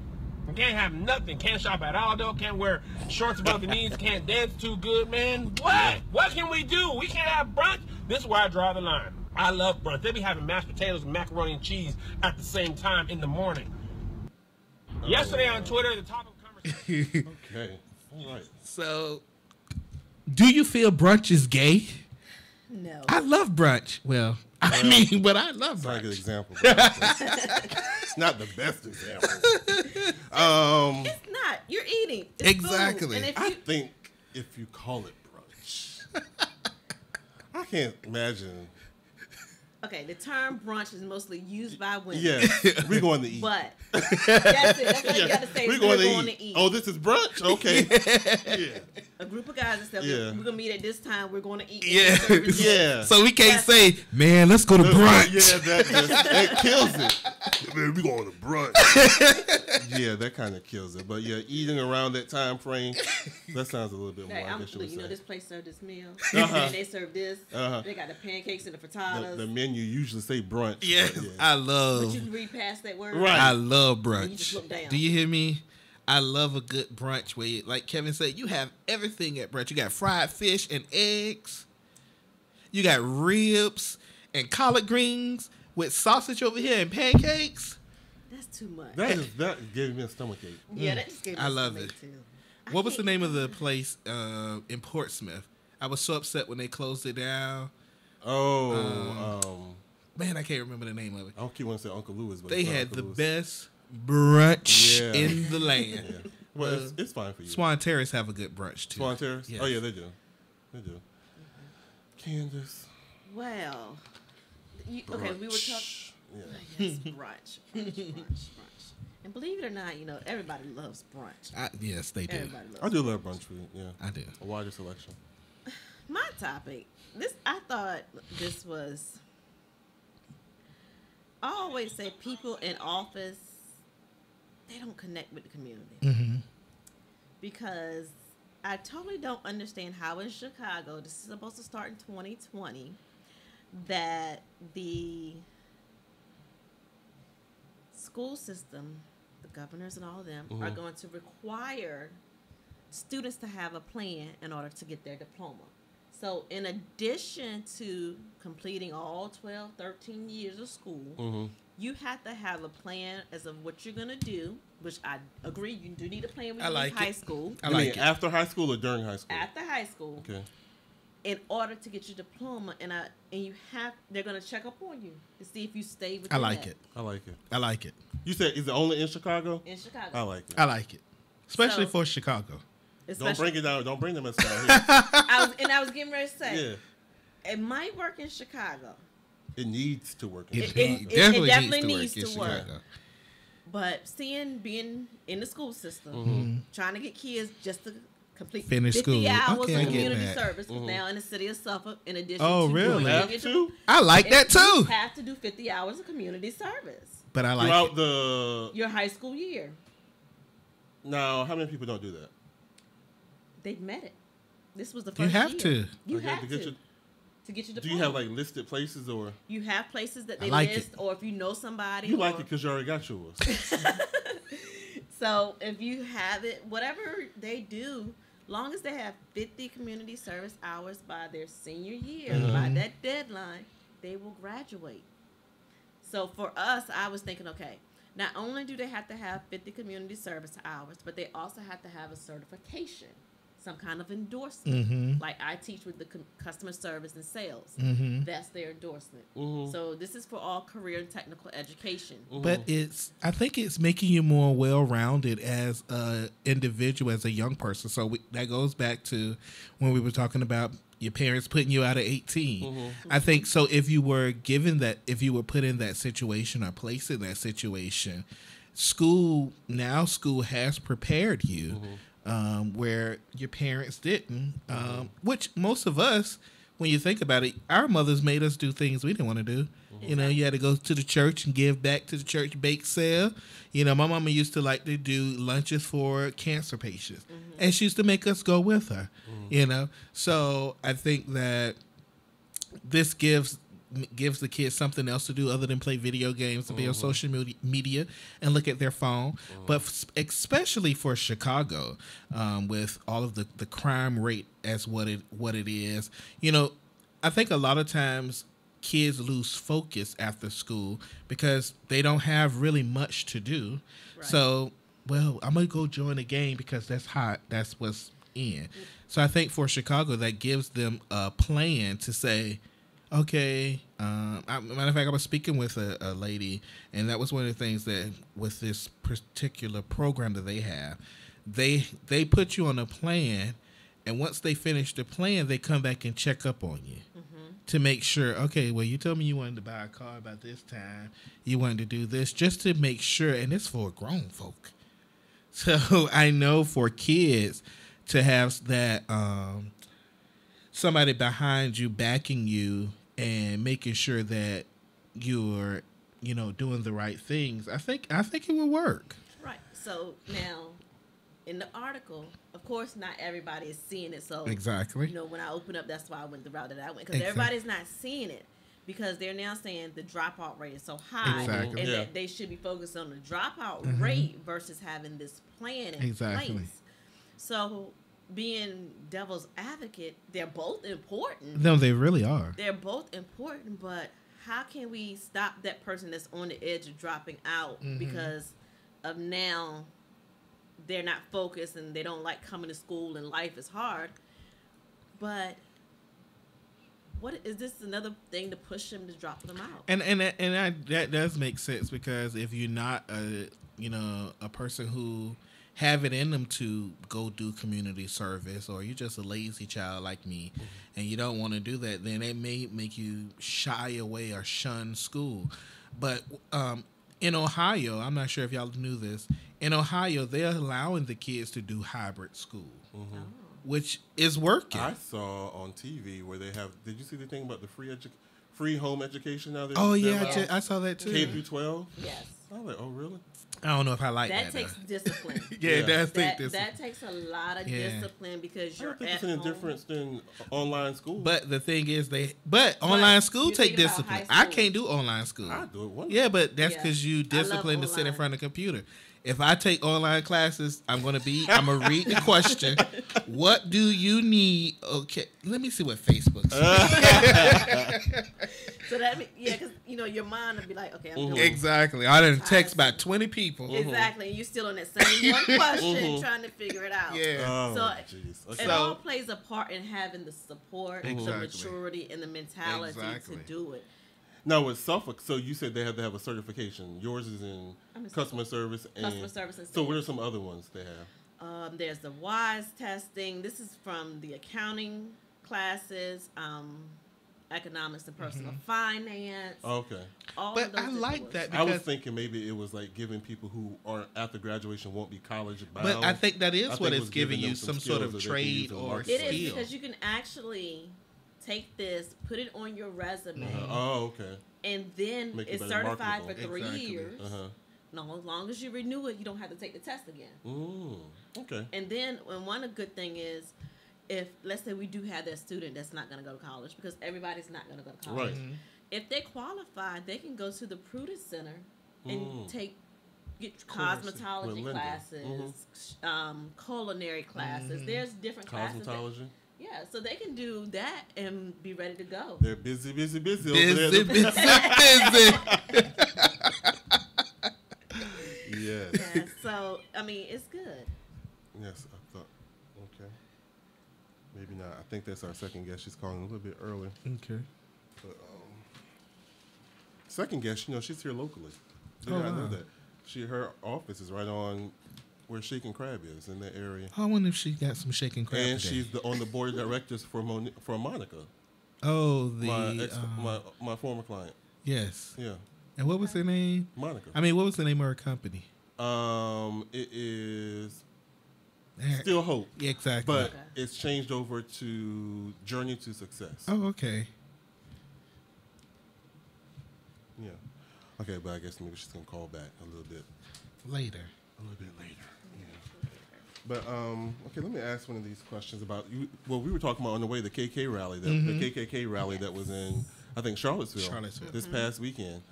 You can't have nothing. Can't shop at Aldo, can't wear shorts above the knees, can't dance too good, man. What? What can we do? We can't have brunch? This is where I draw the line. I love brunch. They be having mashed potatoes and macaroni and cheese at the same time in the morning. Yesterday on Twitter, the topic of conversation. Okay. All right. So, do you feel brunch is gay? No. I love brunch. Well, I mean, but I love It's not a brunch. good example. It's not the best example. It's not. You're eating. It's Exactly. food. And if I you, think if you call it brunch, I can't imagine. okay, the term brunch is mostly used by women. Yes, we're going to eat. But that's it. That's what you got to say. We're We're going to eat. Oh, this is brunch? Okay. Yeah. A group of guys that said, Yeah. we're going to meet at this time. We're going to eat. Yeah. Yeah. So we can't say, man, let's go to brunch. Yeah, that kills it. Man, we going to brunch. Yeah, that kind of kills it. But yeah, eating around that time frame, that sounds a little bit more. Like, I guess you would you know, say. this place served this meal. Uh-huh. And they serve this. Uh-huh. They got the pancakes and the frittatas. The menu usually say brunch. Yes, but yeah. I but love. you read past that word. Right. I love You brunch. just look down. Do you hear me? I love a good brunch where, like Kevin said, you have everything at brunch. You got fried fish and eggs. You got ribs and collard greens with sausage over here and pancakes. That's too much. That gave me a stomachache. Yeah, that just gave me I love stomach, it. too. What was the name of the place in Portsmouth? I was so upset when they closed it down. Oh, Man, I can't remember the name of it. I don't keep wanting to say Uncle Louis, but They it's not had Uncle the Louis. best brunch Yeah. in the land. Yeah. Well, it's fine for you. Swan Terrace have a good brunch too. Swan Terrace? Yes. Oh, yeah, they do. They do. Candace. Well, okay, we were talking. Yeah. Yes, brunch. And believe it or not, you know, everybody loves brunch. Yes, they do. Everybody loves I do love brunch food, yeah. I do. A wider selection. My topic. I thought this was. I always say people in office, they don't connect with the community. Mm-hmm. Because I totally don't understand how in Chicago, this is supposed to start in 2020, that the school system, the governors and all of them, are going to require students to have a plan in order to get their diploma. So in addition to completing all 12, 13 years of school, you have to have a plan as of what you're going to do, which I agree, you do need a plan when you leave high school. I You like mean it. after high school or during high school? After high school, Okay. in order to get your diploma, and they're going to check up on you to see if you stay with I like it. I like it. I like it. You said, is it only in Chicago? in Chicago. I like it. I like it. Especially So- for Chicago. Don't bring it down. Don't bring them inside here. I was getting ready to say, Yeah. it might work in Chicago, It needs to work. in It, Chicago. it definitely, definitely needs to work in Chicago. but being in the school system, trying to get kids just to complete Finish 50 school. hours Okay, I of get community that. service, 'cause now in the city of Suffolk, in addition Oh, to really? doing You have your- to? I like that you too. have to do 50 hours of community service But I like Throughout it. the... your high school year. Now, how many people don't do that? They've met it. This was the first You have year. to. You Okay, have to to. get your- To get your Do diploma. you have, like, listed places or... You have places that I they like list, it. or if you know somebody. You like or- it because you already got yours. So if you have it, whatever they do, long as they have 50 community service hours by their senior year, by that deadline, they will graduate. So for us, I was thinking, okay, not only do they have to have 50 community service hours, but they also have to have a certification, some kind of endorsement. Like I teach with the customer service and sales. That's their endorsement. So this is for all career and technical education. But I think it's making you more well-rounded as an individual, as a young person. So that goes back to when we were talking about your parents putting you out at 18. I think so. If you were put in that situation or placed in that situation, school has prepared you. Where your parents didn't, which most of us, when you think about it, our mothers made us do things we didn't want to do. You know, you had to go to the church and give back to the church bake sale. You know, my mama used to like to do lunches for cancer patients, and she used to make us go with her. You know, so I think that this gives the kids something else to do other than play video games, to be on social media and look at their phone. But especially for Chicago, with all of the crime rate as what it is, you know, I think a lot of times kids lose focus after school because they don't have really much to do. Right. So, well, I'm going to go join a game because that's hot. That's what's in. So I think for Chicago, that gives them a plan to say, okay. Matter of fact, I was speaking with a lady, and that was one of the things that with this particular program that they have, they put you on a plan, and once they finish the plan, they come back and check up on you to make sure. Okay, well, you told me you wanted to buy a car about this time. You wanted to do this just to make sure, and it's for grown folk. So I know for kids to have that somebody behind you backing you and making sure that you're, you know, doing the right things, I think it will work. Right. So now, in the article, of course, not everybody is seeing it. So exactly, you know, when I open up, that's why I went the route that I went, because everybody's not seeing it, because they're now saying the dropout rate is so high, and that they should be focused on the dropout rate versus having this plan in place. So, being devil's advocate, they're both important. No, they really are. They're both important, but how can we stop that person that's on the edge of dropping out because of now they're not focused and they don't like coming to school and life is hard? But what is this another thing to push them to drop them out? And that does make sense, because if you're not a person who have it in them to go do community service, or you're just a lazy child like me and you don't want to do that, then it may make you shy away or shun school. But in Ohio, I'm not sure if y'all knew this, in Ohio they're allowing the kids to do hybrid school, which is working. I saw on TV where they have, did you see the thing about the free home education now? Oh yeah, I saw that too. K through 12? Yes. I was like, oh really? I don't know if I like that. That takes discipline. That takes a lot of discipline, because you're I don't think at it's any home. difference than online school. But the thing is, online school take discipline. I can't do online school. I do it one. Yeah, but that's because you disciplined to sit in front of a computer. If I take online classes, I'm gonna read the question. What do you need? Okay, let me see what Facebook says. So that because your mind would be like, okay, I'm doing exactly. I done text about 20 people. Exactly, and you're still on that same one question, trying to figure it out. Yeah. Oh, it all plays a part in having the support, the maturity, and the mentality to do it. Now with Suffolk, so you said they have to have a certification. Yours is in customer service and sales. So what are some other ones they have? There's the WISE testing. This is from the accounting classes, economics and personal finance. Okay. But I like that, because I was thinking maybe it was like giving people who are after graduation won't be college bound. But I think that is what it's giving you, some sort of trade or skill. It is, because you can actually take this, put it on your resume. Oh, okay. And then it's certified for 3 years. No, as long as you renew it, you don't have to take the test again. Okay. And then, one good thing is, if let's say we do have that student that's not going to go to college, because everybody's not going to go to college. Right. If they qualify, they can go to the Prudence Center and take get Courses. With cosmetology Linda. classes, culinary classes. There's different classes. Cosmetology. Yeah, so they can do that and be ready to go. They're busy over there. Busy. Yes. Yeah, so I mean, it's good. Yes, I thought. Okay. Maybe not. I think that's our second guest. She's calling a little bit early. Okay. But second guest, she's here locally. Did Oh, not know wow. that. Her office is right on where Shaking Crab is in that area. I wonder if she got some shaking crab And today. she's on the board of directors for Monica, Oh, my former client. yes. Yeah, And what was her name? Monica. I mean, what was the name of her company? It is Still Hope. Yeah, exactly. But Okay. it's changed over to Journey to Success. Oh, okay. Yeah. Okay, but I guess maybe she's gonna call back a little bit Later. later. Yeah. But okay, let me ask one of these questions about you. Well, we were talking about on the way the KK rally, the KKK rally that was in, I think, Charlottesville this past weekend.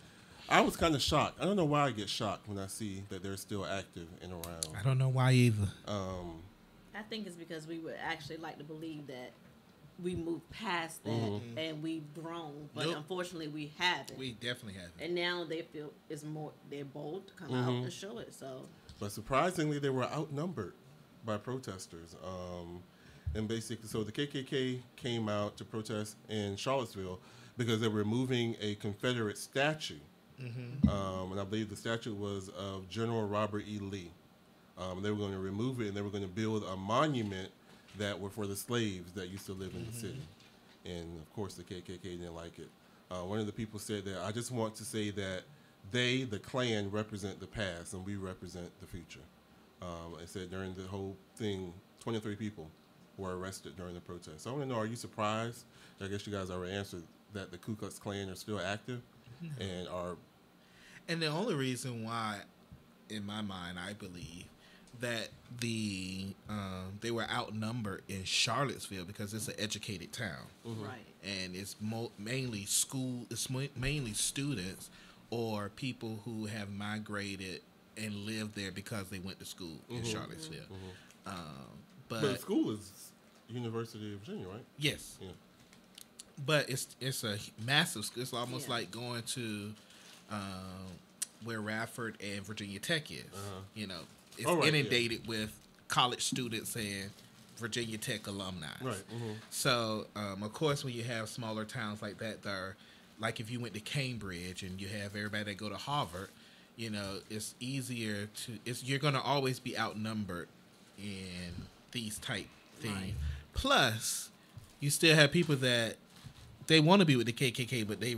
I was kind of shocked. I don't know why I get shocked when I see that they're still active and around. I don't know why either. I think it's because we would actually like to believe that we moved past that and we've grown, but unfortunately we haven't. We definitely haven't. And now they feel they're bold to come out and show it. So, But surprisingly, they were outnumbered by protesters. And basically, so the KKK came out to protest in Charlottesville because they were removing a Confederate statue. And I believe the statue was of General Robert E. Lee. They were going to remove it, and they were going to build a monument that were for the slaves that used to live in the city. And, of course, the KKK didn't like it. One of the people said that, I just want to say that they, the Klan, represent the past, and we represent the future. It said during the whole thing, 23 people were arrested during the protest. So I want to know, are you surprised? I guess you guys already answered that the Ku Klux Klan are still active and are... And the only reason why, in my mind, I believe that they were outnumbered in Charlottesville because it's an educated town, right. and it's mainly mainly students or people who have migrated and lived there because they went to school in Charlottesville. But the school is University of Virginia, right? yes, Yeah. but it's a massive school. It's almost like going to where Radford and Virginia Tech is. It's inundated with college students and Virginia Tech alumni. Right. So, of course, when you have smaller towns like that, like if you went to Cambridge and you have everybody that go to Harvard, it's easier you're going to always be outnumbered in these type things. Right. Plus, you still have people that they want to be with the KKK, but they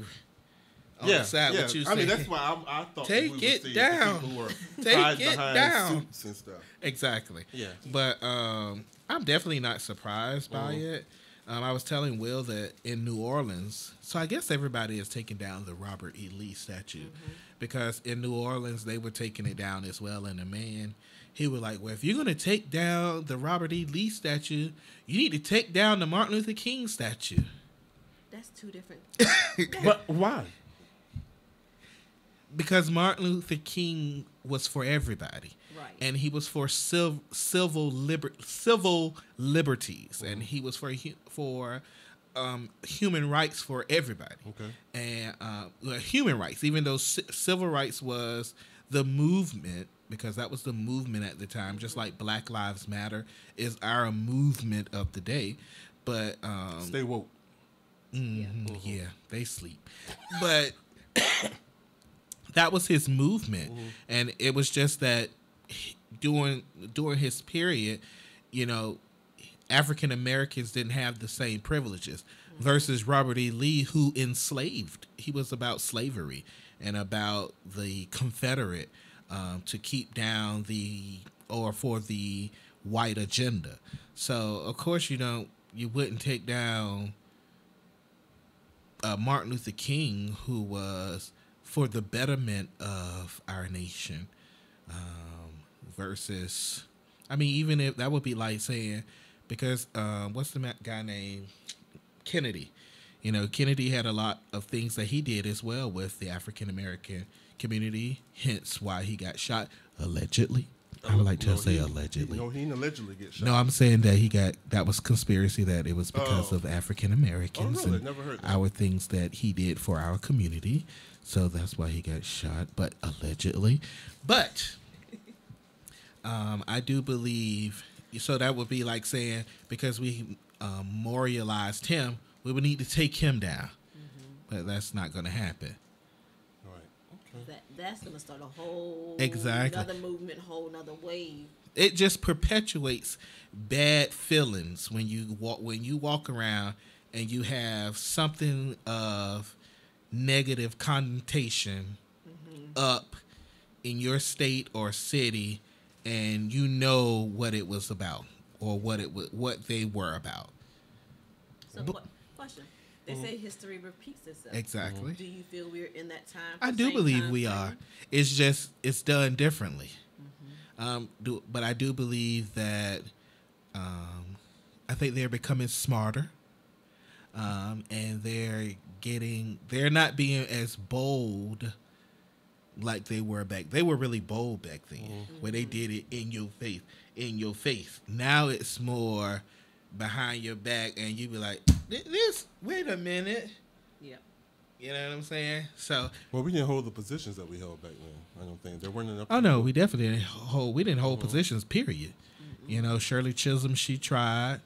on the side what you say. I mean, that's why I thought take we would it see down. People who were Take it behind down. Suits and stuff. Exactly. Yeah. But I'm definitely not surprised by it. I was telling Will that in New Orleans, so I guess everybody is taking down the Robert E. Lee statue because in New Orleans they were taking it down as well. And the man, he was like, well, if you're going to take down the Robert E. Lee statue, you need to take down the Martin Luther King statue. That's two different. But why? Because Martin Luther King was for everybody. Right. And he was for civil liberties, and he was for human rights for everybody. Okay. And human rights, even though civil rights was the movement, because that was the movement at the time, just like Black Lives Matter is our movement of the day. But stay woke. Yeah, they sleep. But that was his movement, and it was just that during his period, African Americans didn't have the same privileges versus Robert E. Lee, who enslaved. He was about slavery and about the Confederate to keep down for the white agenda. So of course, you wouldn't take down Martin Luther King, who was for the betterment of our nation, versus, I mean, even if that would be like saying, because what's the guy named Kennedy? Kennedy had a lot of things that he did as well with the African American community, hence why he got shot, allegedly. I would like to say allegedly. No, he didn't allegedly get shot. No, I'm saying that that was conspiracy, that it was because of African Americans really? Never heard that. our things that he did for our community. So that's why he got shot, but allegedly. But I do believe, so that would be like saying, because we memorialized him, we would need to take him down. But that's not going to happen. Right. Okay. That's going to start a whole Exactly. another movement, whole another wave. It just perpetuates bad feelings when you walk around and you have something of negative connotation up in your state or city, and you know what it was about or what they were about. So, question. They say history repeats itself. Exactly. Do you feel we're in that time? I do believe we are. It's just it's done differently. But I do believe that I think they're becoming smarter, and they're not being as bold like they were back. They were really bold back then, where they did it in your face. Now it's more behind your back, and you be like, "This, wait a minute." Yeah. You know what I'm saying? So, well, we didn't hold the positions that we held back then. I don't think there weren't enough. Oh no, we definitely didn't hold. We didn't hold positions. Period. You know, Shirley Chisholm, she tried.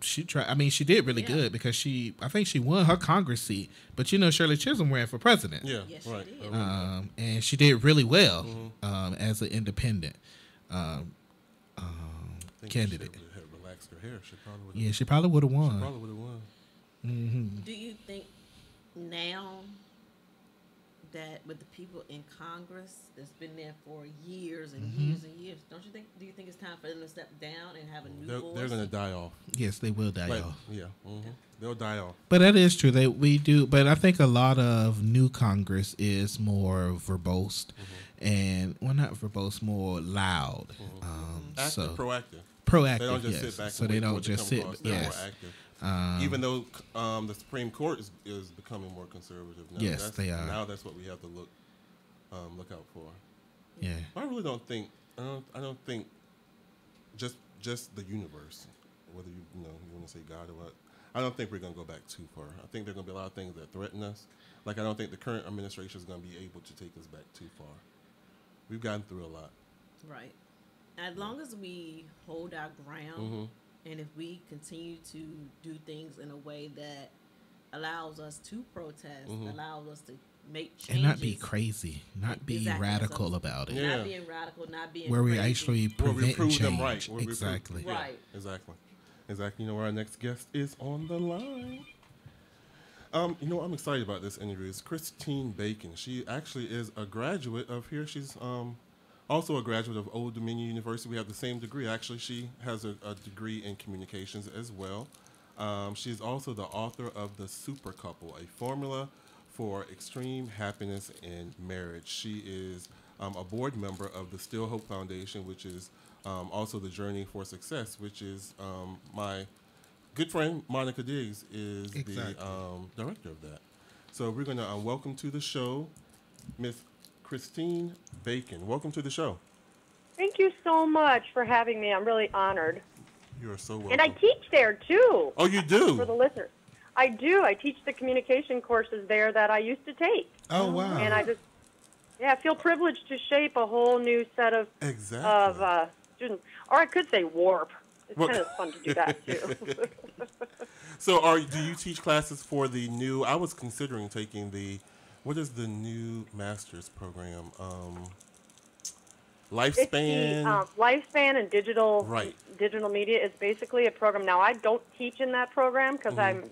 She tried. I mean, she did really good because I think she won her Congress seat. But you know, Shirley Chisholm ran for president. Yeah, Yes, right. she did. And she did really well as an independent candidate. If she had relaxed her hair, she probably would. Yeah, she probably would have won. Probably would have won. Do you think now that with the people in Congress that's been there for years and years and years, do you think it's time for them to step down and have a new voice? They're going to die off. Yes, they will die off. Yeah, they'll die off. But that is true. We do. But I think a lot of new Congress is more verbose, and not verbose, more loud. Active, proactive. Proactive. They don't just sit back. So they don't just sit. Yes. More active. Even though the Supreme Court is becoming more conservative now. Yes, they are. Now that's what we have to look out for. Yeah. I really don't think. I don't think just the universe, whether you want to say God or what. I don't think we're going to go back too far. I think there are going to be a lot of things that threaten us. Like I don't think the current administration is going to be able to take us back too far. We've gotten through a lot. Right. As long as we hold our ground, and if we continue to do things in a way that allows us to protest, allows us to make changes. And not be crazy, not be radical about it. Not being radical, not being where we crazy. actually prevent change. Them right. Exactly. Right. Exactly. You know where our next guest is on the line. I'm excited about this interview. It's Christine Bacon. She actually is a graduate of here. She's also a graduate of Old Dominion University. We have the same degree. Actually, she has a degree in communications as well. She's also the author of The Super Couple, a formula for extreme happiness in marriage. She is a board member of the Still Hope Foundation, which is also the Journey for Success, which is my good friend Monica Diggs is the director of that. So we're going to welcome to the show Miss Christine Bacon. Welcome to the show. Thank you so much for having me. I'm really honored. You are so welcome. And I teach there, too. Oh, you do? For the listeners. I do. I teach the communication courses there that I used to take. Oh, wow. And I feel privileged to shape a whole new set of students. Or I could say warp. It's kind of fun to do that, too. So do you teach classes for the new, I was considering taking what is the new master's program? Lifespan? It's the Lifespan and digital media is basically a program. Now, I don't teach in that program because I'm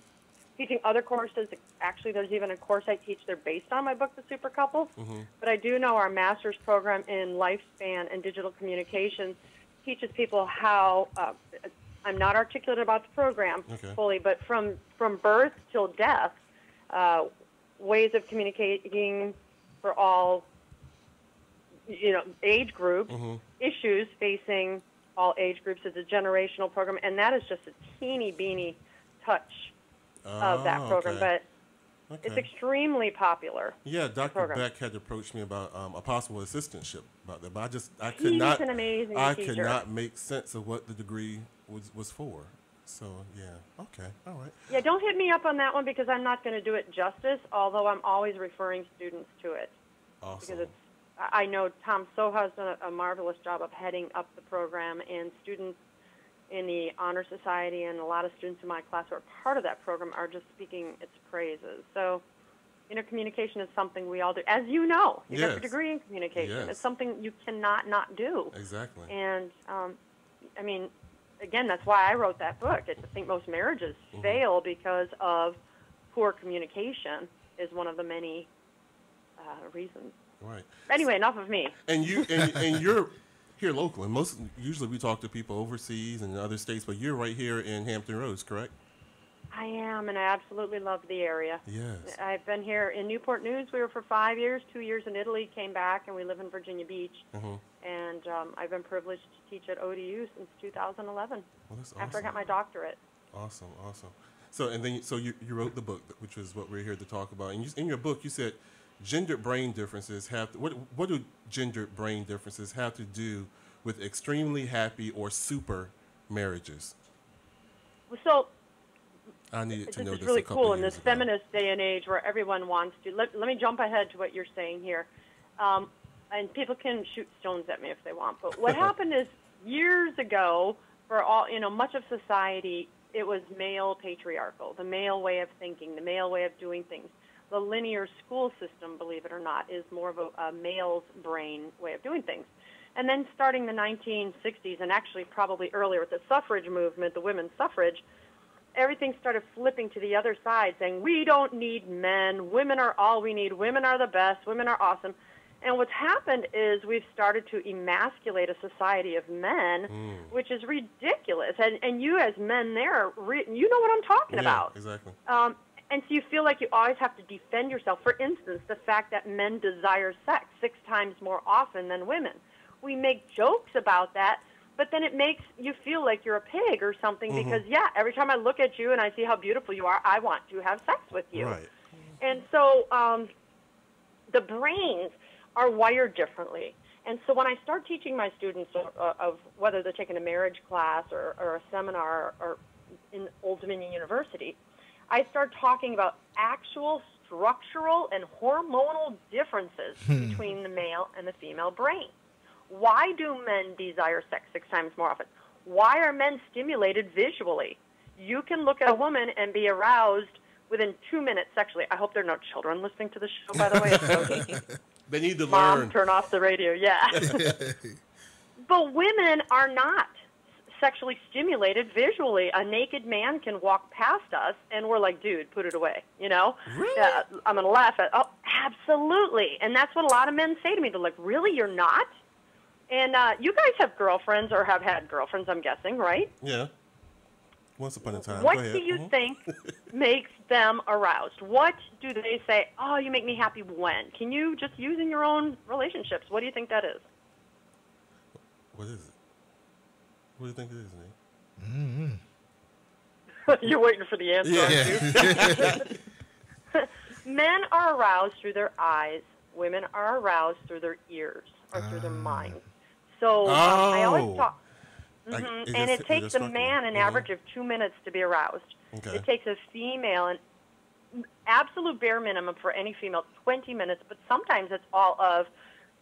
teaching other courses. Actually, there's even a course I teach. They're based on my book, The Super Couple. But I do know our master's program in Lifespan and digital communications teaches people how, I'm not articulate about the program fully, but from birth till death, ways of communicating for all, age groups, issues facing all age groups. Is a generational program, and that is just a teeny-beeny touch of that program. But Okay. It's extremely popular. Yeah, Dr. Beck had approached me about a possible assistantship about that, but I could not. He's an amazing teacher. Could not make sense of what the degree was for. So yeah, okay, all right. Yeah, don't hit me up on that one because I'm not going to do it justice. Although I'm always referring students to it. Awesome. Because I know Tom Soha has done a marvelous job of heading up the program, and students in the Honor Society and a lot of students in my class who are part of that program are just speaking its praises. So, communication is something we all do. As you know, you got your degree in communication. Yes. It's something you cannot not do. Exactly. And, I mean, again, that's why I wrote that book. I think most marriages fail because of poor communication is one of the many reasons. Right. Anyway, enough of me. And you're here local, and usually we talk to people overseas and in other states, but you're right here in Hampton Roads, correct? I am, and I absolutely love the area. Yes. I've been here in Newport News. We were for 5 years, 2 years in Italy, came back, and we live in Virginia Beach. And I've been privileged to teach at ODU since 2011. Well, that's awesome. After I got my doctorate. Awesome. So you wrote the book, which is what we're here to talk about. And in your book, you said gendered brain differences what do gendered brain differences have to do with extremely happy or super marriages? So I needed to know this this is really a couple cool in years this ago. feminist day and age where everyone wants to. Let me jump ahead to what you're saying here. And people can shoot stones at me if they want. But what happened is years ago, for all much of society, it was male patriarchal, the male way of thinking, the male way of doing things. The linear school system, believe it or not, is more of a male's brain way of doing things. And then starting the 1960s, and actually probably earlier with the suffrage movement, the women's suffrage, everything started flipping to the other side, saying, we don't need men. Women are all we need. Women are the best. Women are awesome. And what's happened is we've started to emasculate a society of men, which is ridiculous. And you as men there, you know what I'm talking about. Exactly. And so you feel like you always have to defend yourself. For instance, the fact that men desire sex 6 times more often than women. We make jokes about that, but then it makes you feel like you're a pig or something because, every time I look at you and I see how beautiful you are, I want to have sex with you. Right. And so the brains are wired differently. And so when I start teaching my students of whether they're taking a marriage class or a seminar or in Old Dominion University, I start talking about actual structural and hormonal differences between the male and the female brain. Why do men desire sex 6 times more often? Why are men stimulated visually? You can look at a woman and be aroused within 2 minutes sexually. I hope there are no children listening to the show, by the way. It's so They need to Mom, learn. turn off the radio, But women are not sexually stimulated visually. A naked man can walk past us, and we're like, dude, put it away, Really? I'm going to laugh at absolutely. And that's what a lot of men say to me. They're like, really, you're not? And you guys have girlfriends or have had girlfriends, I'm guessing, right? Yeah. Once upon a time. What Go ahead. do you think makes them aroused? What do they say, oh, you make me happy when? Can you just use in your own relationships? What do you think that is? What is it? What do you think it is, Nate? You're waiting for the answer, aren't you? Men are aroused through their eyes. Women are aroused through their ears or through their mind. So I always talk. And it takes a man an average of 2 minutes to be aroused. Okay. It takes a female an absolute bare minimum for any female 20 minutes, but sometimes it's all of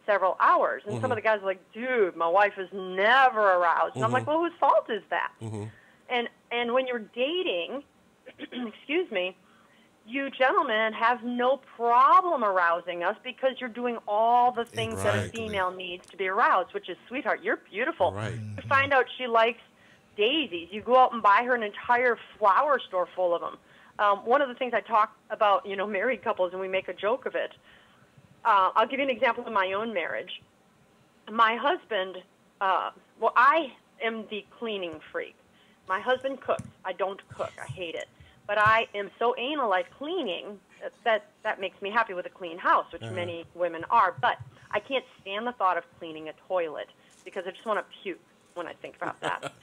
several hours. And some of the guys are like, dude, my wife is never aroused. And I'm like, well, whose fault is that? And when you're dating, excuse me, you gentlemen have no problem arousing us because you're doing all the things that a female needs to be aroused, which is, sweetheart, you're beautiful. Right. You find out she likes daisies. You go out and buy her an entire flower store full of them. One of the things I talk about, married couples, and we make a joke of it. I'll give you an example of my own marriage. My husband, I am the cleaning freak. My husband cooks. I don't cook. I hate it. But I am so anal at cleaning that makes me happy with a clean house, which many women are. But I can't stand the thought of cleaning a toilet because I just want to puke when I think about that.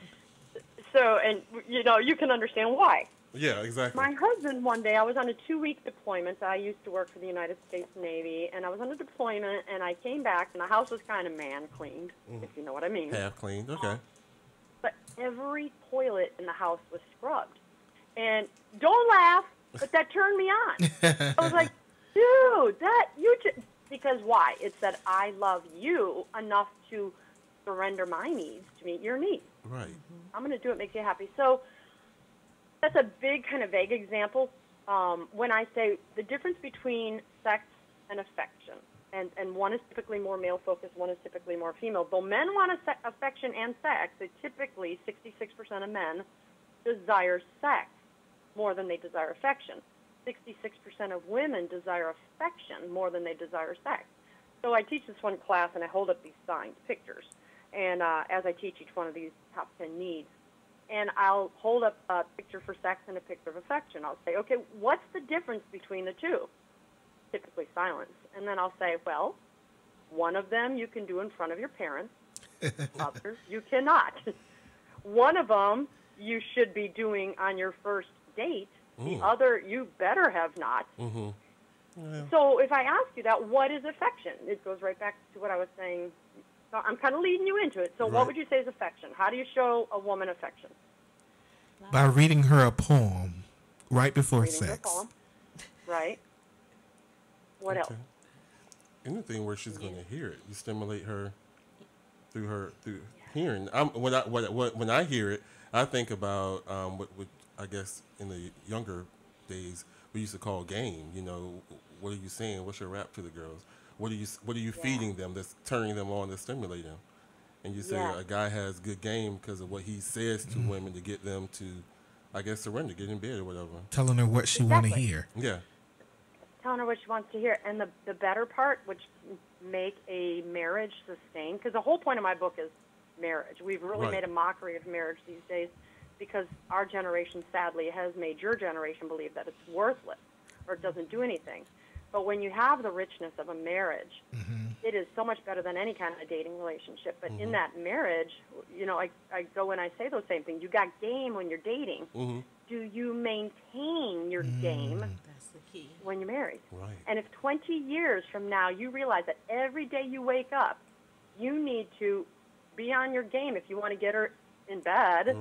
So, and you can understand why. Yeah, exactly. My husband, one day, I was on a 2-week deployment. I used to work for the United States Navy, and I was on a deployment, and I came back, and the house was kind of man-cleaned, if you know what I mean. Half cleaned, okay. But every toilet in the house was scrubbed. And don't laugh, but that turned me on. I was like, dude, because why? It said, I love you enough to surrender my needs to meet your needs. Right. I'm going to do what makes you happy. So that's a big kind of vague example. When I say the difference between sex and affection, and one is typically more male-focused, one is typically more female. Though men want affection and sex, they typically, 66% of men desire sex more than they desire affection. 66% of women desire affection more than they desire sex. So I teach this one class, and I hold up these signs, pictures, and as I teach each one of these top 10 needs, and I'll hold up a picture for sex and a picture of affection. I'll say, okay, what's the difference between the two? Typically silence. And then I'll say, well, one of them you can do in front of your parents. Other you cannot. One of them you should be doing on your first date. The other you better have not. Mm-hmm. Yeah. So if I ask you that, what is affection? It goes right back to what I was saying. So I'm kind of leading you into it. So what would you say is affection? How do you show a woman affection? By reading her a poem right before Reading sex. her poem. Right. What else? Anything where she's going to hear it. You stimulate her through hearing. When I hear it, I think about what I guess in the younger days we used to call game. You know, what are you saying? What's your rap to the girls? What are you feeding them that's turning them on, that's stimulating them? And you say a guy has good game because of what he says to women to get them to, I guess, surrender, get in bed or whatever. Telling her what she want to hear. Yeah. Telling her what she wants to hear. And the better part, which make a marriage sustain, because the whole point of my book is marriage. We've really made a mockery of marriage these days because our generation, sadly, has made your generation believe that it's worthless or it doesn't do anything. But when you have the richness of a marriage, it is so much better than any kind of dating relationship. But in that marriage, you know, I go and I say those same things. You got game when you're dating. Do you maintain your game That's the key. when you're married? Right. And if 20 years from now you realize that every day you wake up, you need to be on your game if you want to get her in bed,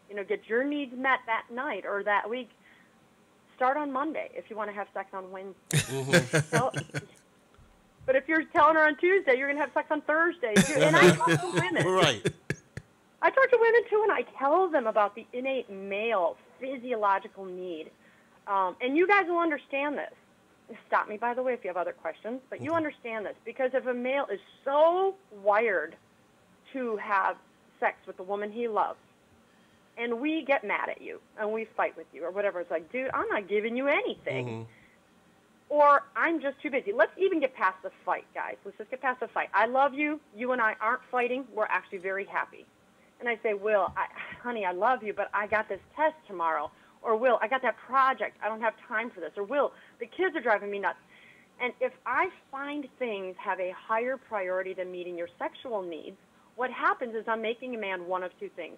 you know, get your needs met that night or that week. Start on Monday if you want to have sex on Wednesday. But if you're telling her on Tuesday, you're going to have sex on Thursday. Too. And I talk to women. I talk to women, too, and I tell them about the innate male physiological need. And you guys will understand this. Stop me, by the way, if you have other questions. But you understand this. Because if a male is so wired to have sex with the woman he loves, and we get mad at you, and we fight with you, or whatever. It's like, dude, I'm not giving you anything. Or I'm just too busy. Let's even get past the fight, guys. Let's just get past the fight. I love you. You and I aren't fighting. We're actually very happy. And I say, Will, honey, I love you, but I got this test tomorrow. Or, Will, I got that project. I don't have time for this. Or, Will, the kids are driving me nuts. And if I find things have a higher priority than meeting your sexual needs, what happens is I'm making a man one of two things.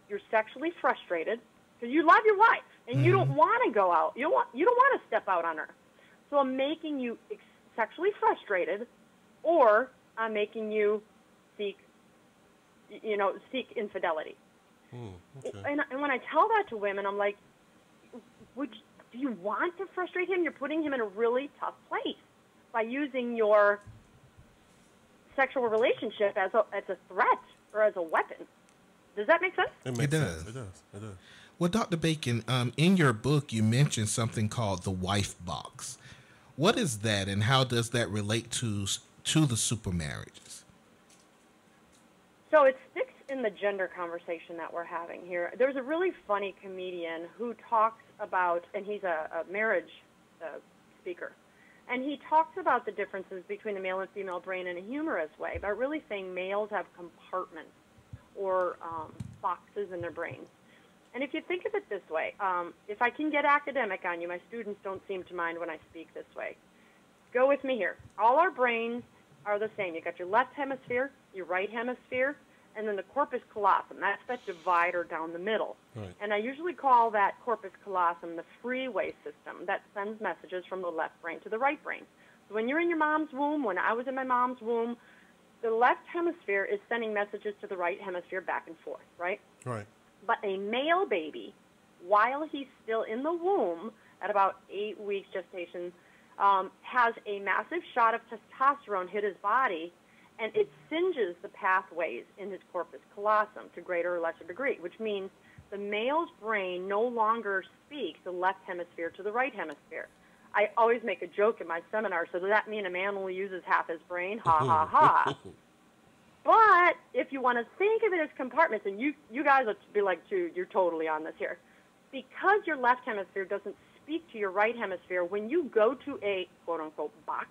You're sexually frustrated because you love your wife and you don't want to go out. You don't want to step out on her. So I'm making you sexually frustrated, or I'm making you seek infidelity. And when I tell that to women, I'm like, do you want to frustrate him? You're putting him in a really tough place by using your sexual relationship as a threat or as a weapon. Does that make sense? It does. Well, Dr. Bacon, in your book, you mentioned something called the wife box. What is that, and how does that relate to the super marriages? So it sticks in the gender conversation that we're having here. There's a really funny comedian who talks about, and he's a marriage speaker, and he talks about the differences between the male and female brain in a humorous way, by really saying males have compartments or boxes in their brains. And if you think of it this way, if I can get academic on you, my students don't seem to mind when I speak this way. Go with me here. All our brains are the same. You got your left hemisphere, your right hemisphere, and then the corpus callosum. That's that divider down the middle. Right. And I usually call that corpus callosum the freeway system that sends messages from the left brain to the right brain. So when you're in your mom's womb, when I was in my mom's womb, the left hemisphere is sending messages to the right hemisphere back and forth, right? Right. But a male baby, while he's still in the womb at about 8 weeks gestation, has a massive shot of testosterone hit his body, and it singes the pathways in his corpus callosum to greater or lesser degree, which means the male's brain no longer speaks the left hemisphere to the right hemisphere. I always make a joke in my seminar, so does that mean a man only uses half his brain? Ha, ha, ha. But if you want to think of it as compartments, and you guys will be like, too, you're totally on this here. Because your left hemisphere doesn't speak to your right hemisphere, when you go to a quote-unquote box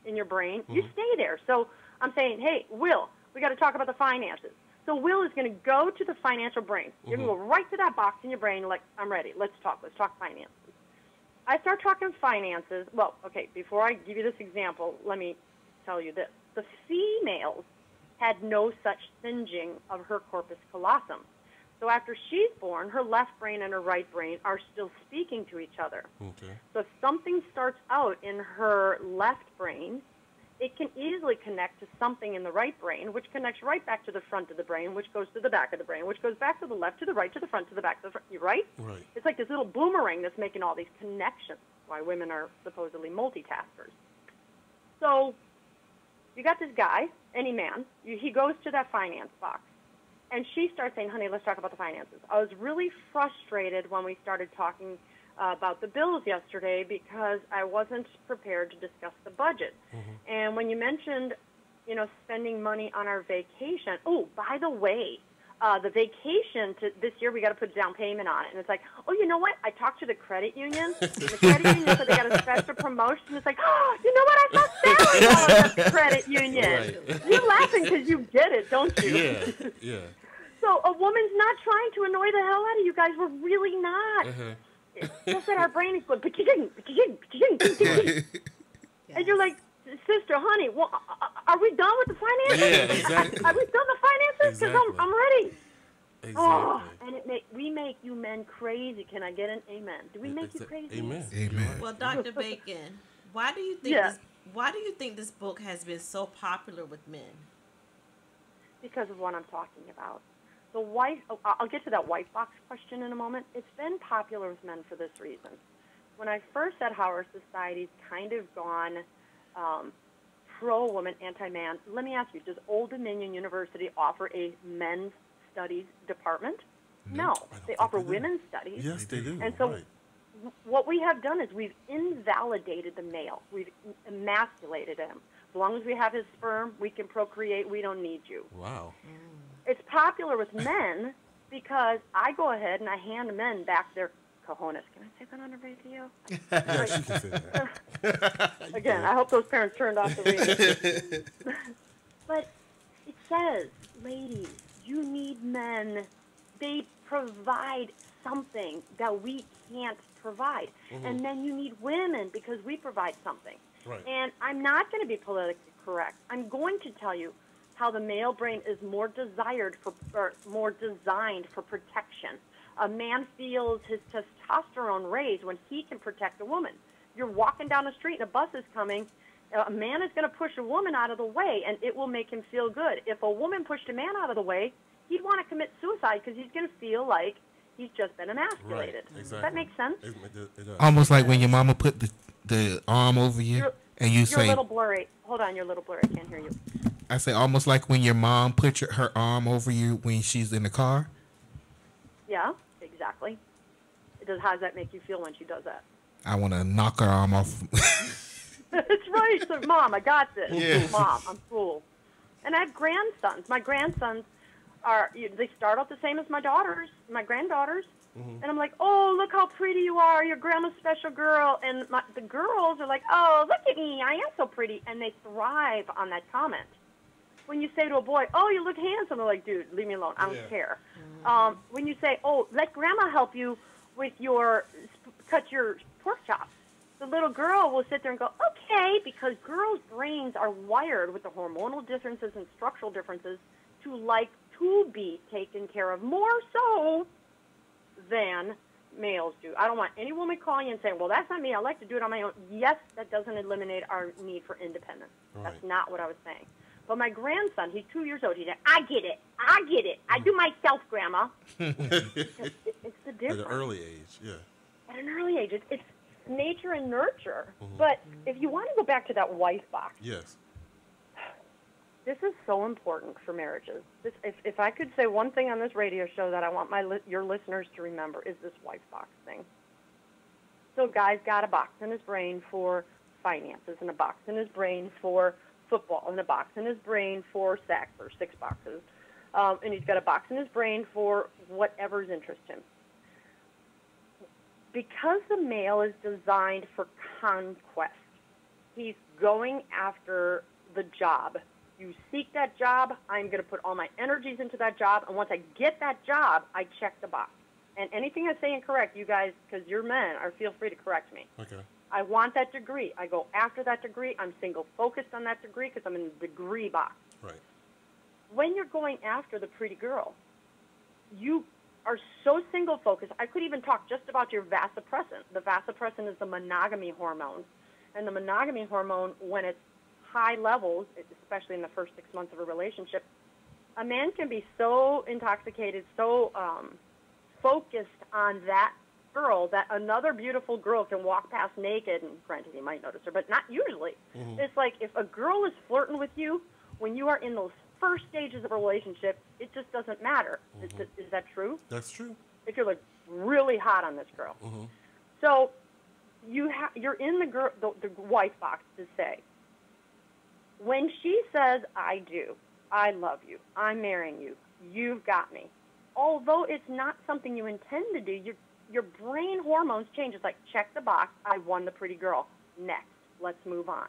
in your brain, you stay there. So I'm saying, hey, Will, we got to talk about the finances. So Will is going to go to the financial brain. You're going to go right to that box in your brain, like, I'm ready. Let's talk finances. I start talking finances. Well, okay, before I give you this example, let me tell you this. The females had no such singeing of her corpus callosum. So after she's born, her left brain and her right brain are still speaking to each other. Okay. So if something starts out in her left brain, it can easily connect to something in the right brain, which connects right back to the front of the brain, which goes to the back of the brain, which goes back to the left, to the right, to the front, to the back, to the front. You right? Right. It's like this little boomerang that's making all these connections, why women are supposedly multitaskers. So you got this guy, any man, he goes to that finance box, and she starts saying, honey, let's talk about the finances. I was really frustrated when we started talking about the bills yesterday because I wasn't prepared to discuss the budget. And when you mentioned, spending money on our vacation, oh, by the way, the vacation this year, we got to put a down payment on it. And it's like, oh, you know what? I talked to the credit union. The credit union said they got a special promotion. It's like, oh, you know what? I thought Sally was at the credit union. Right. You're laughing because you get it, don't you? Yeah, yeah. So a woman's not trying to annoy the hell out of you guys. We're really not. It's just that our brain is going, and you're like, sister, honey, well, are we done with the finances? Yeah, exactly. Are we done the finances? Because Exactly. I'm ready. Exactly. Oh, and we make you men crazy. Can I get an amen? Do we make you crazy? Amen. Amen. Well, Dr. Bacon, why do you think Yeah. why do you think this book has been so popular with men? Because of what I'm talking about. I'll get to that white box question in a moment. It's been popular with men for this reason. When I first said how our society's kind of gone pro-woman, anti-man, let me ask you, does Old Dominion University offer a men's studies department? No. They offer women's studies. Yes, they do. And so right. what we have done is we've invalidated the male. We've emasculated him. As long as we have his sperm, we can procreate. We don't need you. Wow. It's popular with men because I go ahead and I hand men back their cojones. Can I say that on the radio? Yes, you can say that. Again, I hope those parents turned off the radio. But it says, ladies, you need men. They provide something that we can't provide. And then you need women because we provide something. Right. And I'm not going to be politically correct. I'm going to tell you how the male brain is more designed for protection. A man feels his testosterone raised when he can protect a woman. You're walking down the street and a bus is coming. A man is going to push a woman out of the way, and it will make him feel good. If a woman pushed a man out of the way, he'd want to commit suicide because he's going to feel like he's just been emasculated. Right, exactly. Does that make sense? It does. Almost like when your mama put the arm over you and you You're say, a little blurry. Hold on, you're a little blurry. I can't hear you. I say almost like when your mom put her arm over you when she's in the car. Yeah, exactly. How does that make you feel when she does that? I want to knock her arm off. That's right. So, Mom, I got this. Yeah. Mom, I'm cool. And I have grandsons. My grandsons they start out the same as my granddaughters. And I'm like, oh, look how pretty you are. You're grandma's special girl. And the girls are like, oh, look at me. I am so pretty. And they thrive on that comment. When you say to a boy, oh, you look handsome, they're like, dude, leave me alone. I don't care. When you say, oh, let grandma help you with cut your pork chops, the little girl will sit there and go, okay, because girls' brains are wired with the hormonal differences and structural differences to like to be taken care of more so than males do. I don't want any woman calling in and saying, well, that's not me. I like to do it on my own. Yes, that doesn't eliminate our need for independence. Right. That's not what I was saying. But my grandson, he's 2 years old. He said, I get it. I do myself, Grandma. It's the difference. At an early age, yeah. At an early age. It's nature and nurture. But if you want to go back to that wife box. Yes. This is so important for marriages. If I could say one thing on this radio show that I want your listeners to remember is this wife box thing. So guy's got a box in his brain for finances, and a box in his brain for football, and a box in his brain for sex, or 6 boxes. And he's got a box in his brain for whatever's interest him. Because the male is designed for conquest, he's going after the job. You seek that job, I'm going to put all my energies into that job, and once I get that job, I check the box. And anything I say incorrect, you guys, because you're men, feel free to correct me. Okay. I want that degree. I go after that degree. I'm single-focused on that degree because I'm in the degree box. Right. When you're going after the pretty girl, you are so single-focused. I could even talk just about your vasopressin. The vasopressin is the monogamy hormone. And the monogamy hormone, when it's high levels, especially in the first 6 months of a relationship, a man can be so intoxicated, so focused on that girl that another beautiful girl can walk past naked, and granted he might notice her, but not usually. It's like if a girl is flirting with you when you are in those first stages of a relationship, it just doesn't matter. Is that true? That's true. If you're like really hot on this girl. So you're in the wife box to say, when she says, I do, I love you, I'm marrying you, you've got me, although it's not something you intend to do, your brain hormones change. It's like, check the box, I won the pretty girl. Next, let's move on.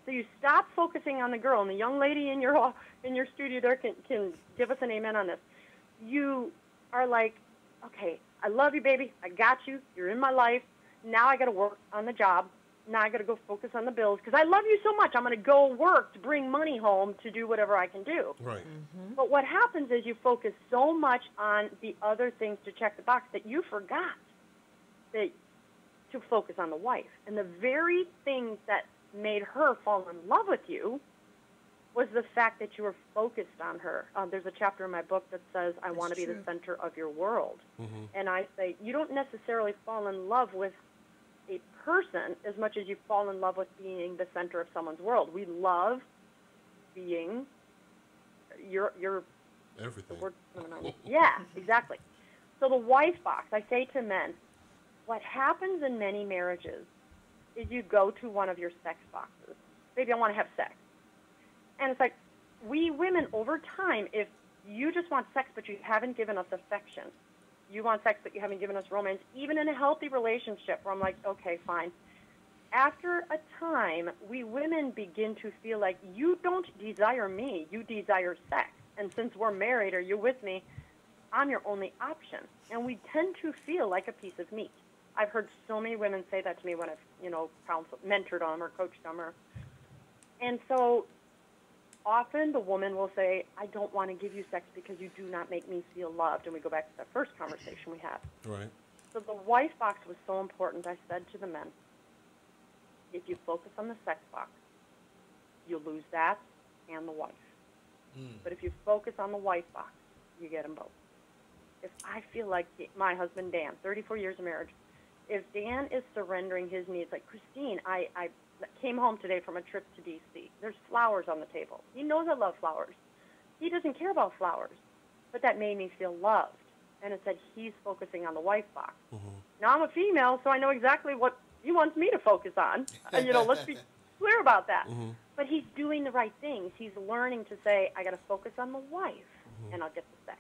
So you stop focusing on the girl, and the young lady in your studio there can give us an amen on this. You are like, okay, I love you, baby, I got you, you're in my life, now I got to work on the job. Now I got to go focus on the bills because I love you so much. I'm going to go work to bring money home to do whatever I can do. Right. But what happens is you focus so much on the other things to check the box that you forgot to focus on the wife. And the very things that made her fall in love with you was the fact that you were focused on her. There's a chapter in my book that says, I want to be the center of your world. And I say, you don't necessarily fall in love with a person as much as you fall in love with being the center of someone's world. We love being your everything. Yeah, exactly. So the wife box, I say to men, what happens in many marriages is you go to one of your sex boxes. Maybe I want to have sex. And it's like, we women over time, if you just want sex but you haven't given us affection, you want sex, but you haven't given us romance, even in a healthy relationship where I'm like, okay, fine. After a time, we women begin to feel like you don't desire me, you desire sex. And since we're married or you're with me, I'm your only option. And we tend to feel like a piece of meat. I've heard so many women say that to me when I've, mentored them or coached them. And so often the woman will say, I don't want to give you sex because you do not make me feel loved. And we go back to the first conversation we had. Right. So the wife box was so important. I said to the men, if you focus on the sex box, you'll lose that and the wife. But if you focus on the wife box, you get them both. If I feel like my husband, Dan, 34 years of marriage, if Dan is surrendering his needs, like, Christine, I came home today from a trip to D.C. There's flowers on the table. He knows I love flowers. He doesn't care about flowers, but that made me feel loved. And it said he's focusing on the wife box. Now I'm a female, so I know exactly what he wants me to focus on. And, let's be clear about that. But he's doing the right things. He's learning to say, I got to focus on the wife, and I'll get the sex.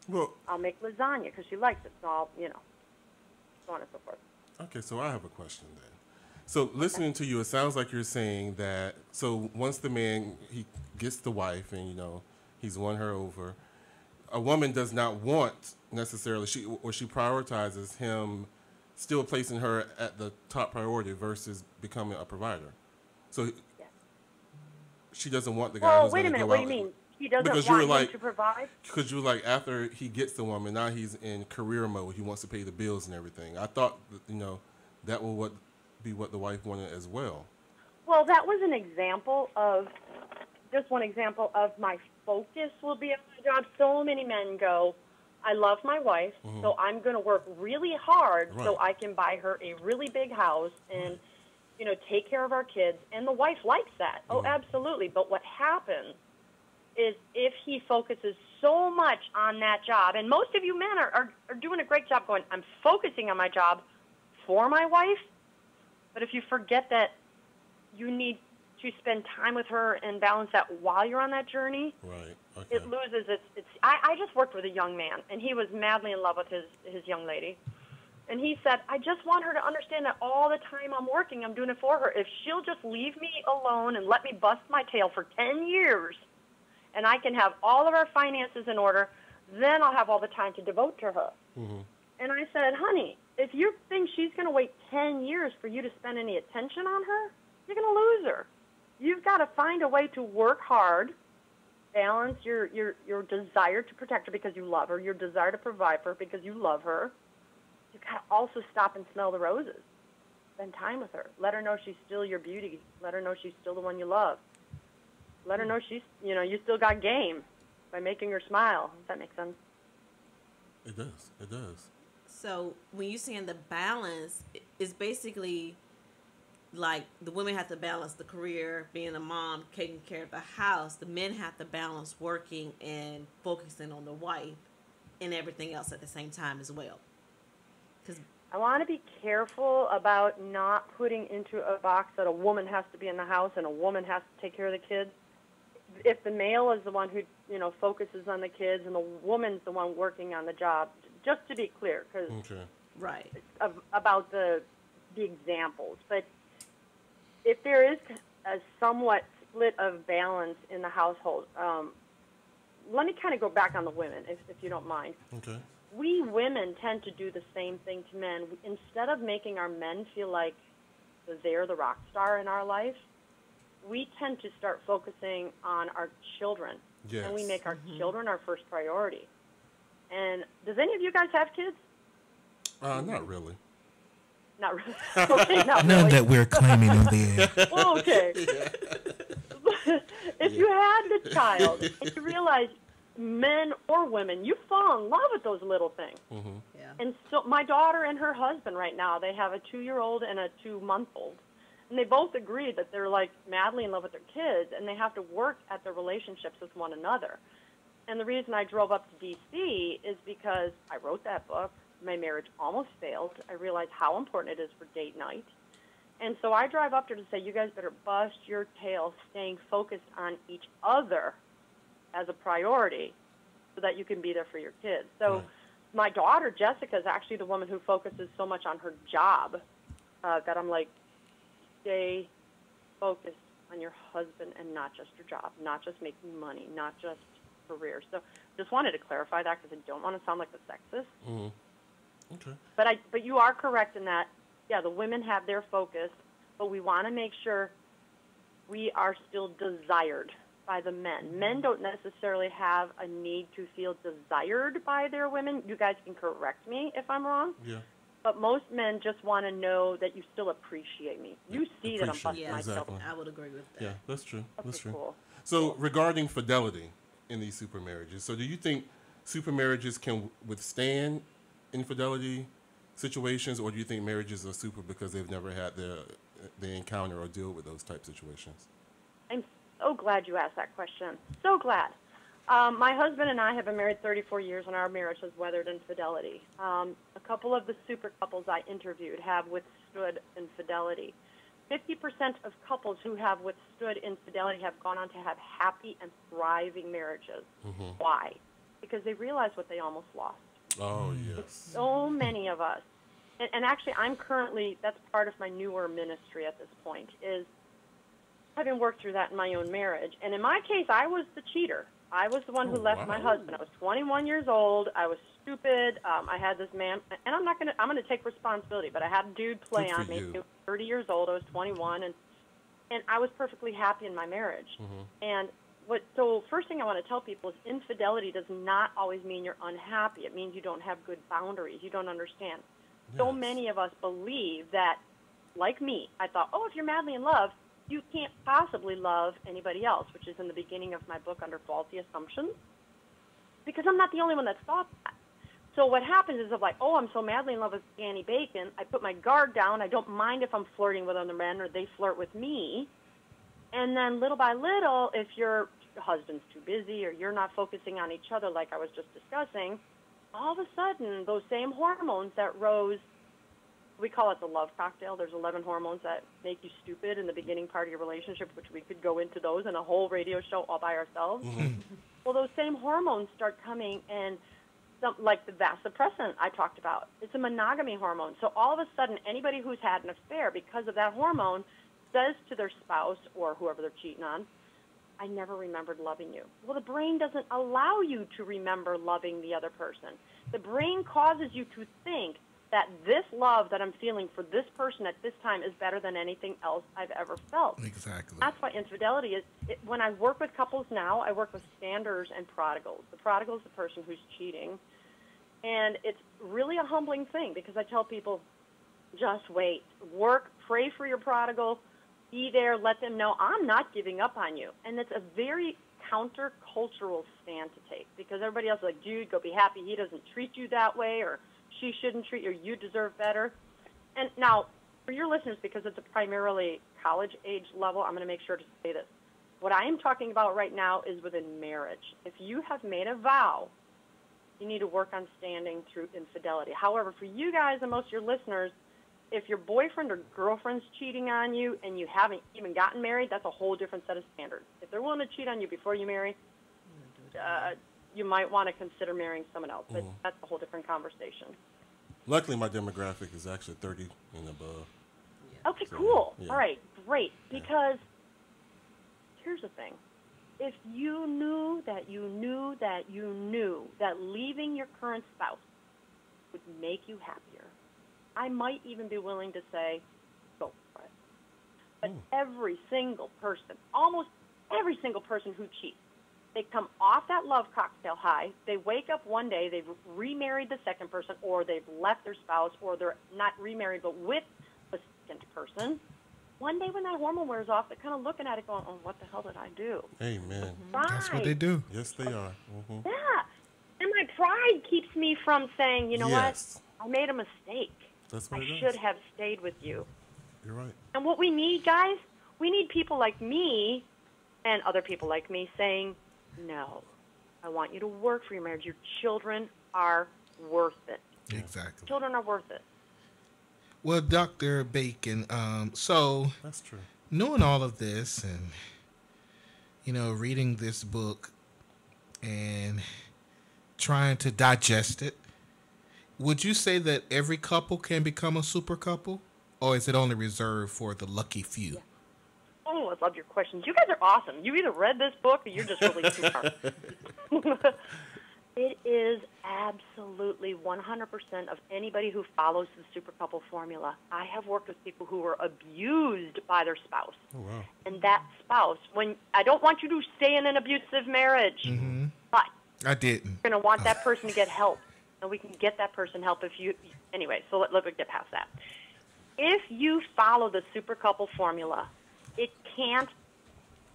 Well, I'll make lasagna because she likes it, so I'll, so on and so forth. Okay, so I have a question then. So listening to you, it sounds like you're saying that, so once the man, he gets the wife and, he's won her over, a woman does not want necessarily, she prioritizes him still placing her at the top priority versus becoming a provider. So she doesn't want the guy who's wait a going to minute, go what do out you mean? he doesn't because want you're like, him to provide. Because you're like, after he gets the woman, now he's in career mode. He wants to pay the bills and everything. I thought, that would be what the wife wanted as well. Well, that was an example of, just one example of my focus will be on my job. So many men go, I love my wife, so I'm going to work really hard so I can buy her a really big house and, take care of our kids. And the wife likes that. Oh, absolutely. But what happens is if he focuses so much on that job, and most of you men are doing a great job going, I'm focusing on my job for my wife, but if you forget that you need to spend time with her and balance that while you're on that journey, it loses its I just worked with a young man, and he was madly in love with his young lady. And he said, I just want her to understand that all the time I'm working, I'm doing it for her. If she'll just leave me alone and let me bust my tail for 10 years, and I can have all of our finances in order, then I'll have all the time to devote to her. And I said, honey, if you think she's going to wait 10 years for you to spend any attention on her, you're going to lose her. You've got to find a way to work hard, balance your desire to protect her because you love her, your desire to provide for her because you love her. You've got to also stop and smell the roses. Spend time with her. Let her know she's still your beauty. Let her know she's still the one you love. Let her know she's, you still got game by making her smile. Does that make sense? It does. It does. So when you're saying the balance, it's basically like the women have to balance the career, being a mom, taking care of the house. The men have to balance working and focusing on the wife and everything else at the same time as well. Because I want to be careful about not putting into a box that a woman has to be in the house and a woman has to take care of the kids. If the male is the one who, focuses on the kids and the woman's the one working on the job, just to be clear, because about the examples. But if there is a somewhat split of balance in the household, let me kind of go back on the women, if you don't mind. Okay. We women tend to do the same thing to men. Instead of making our men feel like they're the rock star in our life, we tend to start focusing on our children. Yes. And we make our children our first priority. And does any of you guys have kids? Not really. Not really. Okay, not None really. that we're claiming in the air. Well, okay. If you had the child and you realize, men or women, you fall in love with those little things. Yeah. And so my daughter and her husband right now, they have a 2-year-old and a 2-month-old. And they both agree that they're like madly in love with their kids, and they have to work at their relationships with one another. And the reason I drove up to D.C. is because I wrote that book. My marriage almost failed. I realized how important it is for date night. And so I drive up there to say, you guys better bust your tail staying focused on each other as a priority so that you can be there for your kids. So my daughter, Jessica, is actually the woman who focuses so much on her job that I'm like, stay focused on your husband and not just your job, not just making money, not just career. So just wanted to clarify that because I don't want to sound like a sexist. Okay. But you are correct in that, the women have their focus, but we want to make sure we are still desired by the men. Men don't necessarily have a need to feel desired by their women. You guys can correct me if I'm wrong. Yeah. But most men just want to know that you still appreciate me. You see that I'm busting myself. I would agree with that. Yeah, that's true. That's true. Cool. So regarding fidelity in these super marriages, so do you think super marriages can withstand infidelity situations, or do you think marriages are super because they've never had the encounter or deal with those type situations? I'm so glad you asked that question. So glad. My husband and I have been married 34 years, and our marriage has weathered infidelity. A couple of the super couples I interviewed have withstood infidelity. 50% of couples who have withstood infidelity have gone on to have happy and thriving marriages. Why? Because they realize what they almost lost. Oh, yes. So many of us. And actually, that's part of my newer ministry at this point, is having worked through that in my own marriage. And in my case, I was the cheater. I was the one who left my husband. I was 21 years old. I was stupid. I had this man, and I'm going to take responsibility, but I had a dude play on me. He was 30 years old. I was 21, and I was perfectly happy in my marriage. And So first thing I want to tell people is infidelity does not always mean you're unhappy. It means you don't have good boundaries. You don't understand. Yes. So many of us believe that, like me, I thought, if you're madly in love, you can't possibly love anybody else, which is in the beginning of my book under faulty assumptions, because I'm not the only one that's thought that. So what happens is I'm like, I'm so madly in love with Annie Bacon, I put my guard down. I don't mind if I'm flirting with other men or they flirt with me. And then little by little, if your husband's too busy or you're not focusing on each other like I was just discussing, all of a sudden those same hormones that rose, we call it the love cocktail. There's 11 hormones that make you stupid in the beginning part of your relationship, which we could go into those in a whole radio show all by ourselves. Mm-hmm. Well, those same hormones start coming, and like the vasopressin I talked about, it's a monogamy hormone. So all of a sudden, anybody who's had an affair because of that hormone says to their spouse or whoever they're cheating on, I never remembered loving you. Well, the brain doesn't allow you to remember loving the other person. The brain causes you to think that this love that I'm feeling for this person at this time is better than anything else I've ever felt. Exactly. That's why infidelity is, when I work with couples now, I work with standers and prodigals. The prodigal is the person who's cheating. And it's really a humbling thing, because I tell people, just wait. Work, pray for your prodigal, be there, let them know I'm not giving up on you. And it's a very counter-cultural stand to take, because everybody else is like, dude, go be happy he doesn't treat you that way, or she shouldn't treat you, or you deserve better. And now, for your listeners, because it's a primarily college-age level, I'm going to make sure to say this. What I am talking about right now is within marriage. If you have made a vow, you need to work on standing through infidelity. However, for you guys and most of your listeners, if your boyfriend or girlfriend's cheating on you and you haven't even gotten married, that's a whole different set of standards. If they're willing to cheat on you before you marry, you might want to consider marrying someone else. But that's a whole different conversation. Luckily, my demographic is actually 30 and above. Yeah. Okay, so, cool. Yeah. All right, great. Because here's the thing. If you knew that you knew that you knew that leaving your current spouse would make you happier, I might even be willing to say, go for it. But every single person, almost every single person who cheats, they come off that love cocktail high, they wake up one day, they've remarried the second person, or they've left their spouse, or they're not remarried but with the second person. One day when that hormone wears off, they're kind of looking at it going, what the hell did I do? Amen. That's what they do. Yes, they are. Mm-hmm. Yeah. And my pride keeps me from saying, you know what? I made a mistake. That's what I should have stayed with you. You're right. And what we need, guys, we need people like me and other people like me saying, no, I want you to work for your marriage. Your children are worth it. Exactly. Children are worth it. Well, Dr. Bacon, so that's true. Knowing all of this and, reading this book and trying to digest it, would you say that every couple can become a super couple, or is it only reserved for the lucky few? Yeah. Oh, I love your questions. You guys are awesome. You either read this book or you're just really smart. It is absolutely 100% of anybody who follows the super couple formula. I have worked with people who were abused by their spouse. Oh, wow. And that spouse, I don't want you to stay in an abusive marriage, but I didn't. You're going to want that person to get help. And we can get that person help if you... Anyway, so let's get past that. If you follow the super couple formula, it can't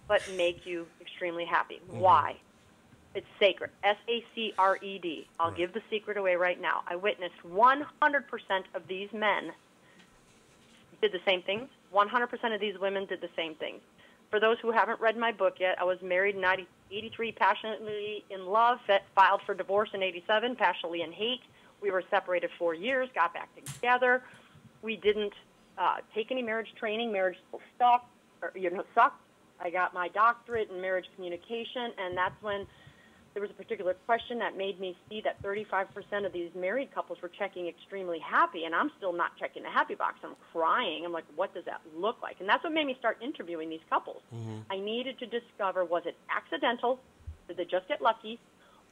but make you extremely happy. Why? It's sacred. S-A-C-R-E-D. I'll give the secret away right now. I witnessed 100% of these men did the same things. 100% of these women did the same things. For those who haven't read my book yet, I was married in 83, passionately in love, filed for divorce in 87, passionately in hate. We were separated 4 years, got back together. We didn't take any marriage training. Marriage sucked. I got my doctorate in marriage communication, and that's when there was a particular question that made me see that 35% of these married couples were checking extremely happy, and I'm still not checking the happy box. I'm crying. I'm like, what does that look like? And that's what made me start interviewing these couples. I needed to discover, was it accidental? Did they just get lucky?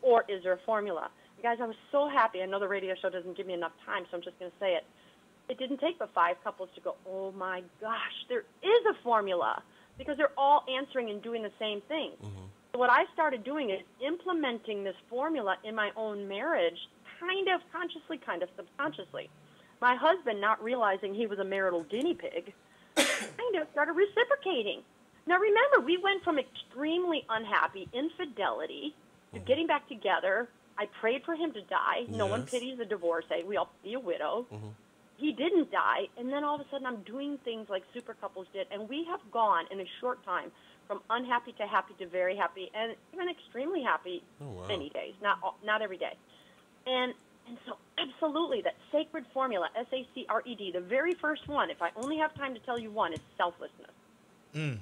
Or is there a formula? You guys, I was so happy. I know the radio show doesn't give me enough time, so I'm just going to say it. It didn't take but 5 couples to go, oh, my gosh, there is a formula, because they're all answering and doing the same thing. So what I started doing is implementing this formula in my own marriage, kind of consciously, kind of subconsciously. My husband, not realizing he was a marital guinea pig, kind of started reciprocating. Now, remember, we went from extremely unhappy infidelity to getting back together. I prayed for him to die. No one pities a divorcee. We all pity a widow. He didn't die. And then all of a sudden, I'm doing things like super couples did. And we have gone in a short time from unhappy to happy to very happy and even extremely happy many days, not every day. And so absolutely, that sacred formula, SACRED, the very first one, if I only have time to tell you one, is selflessness. And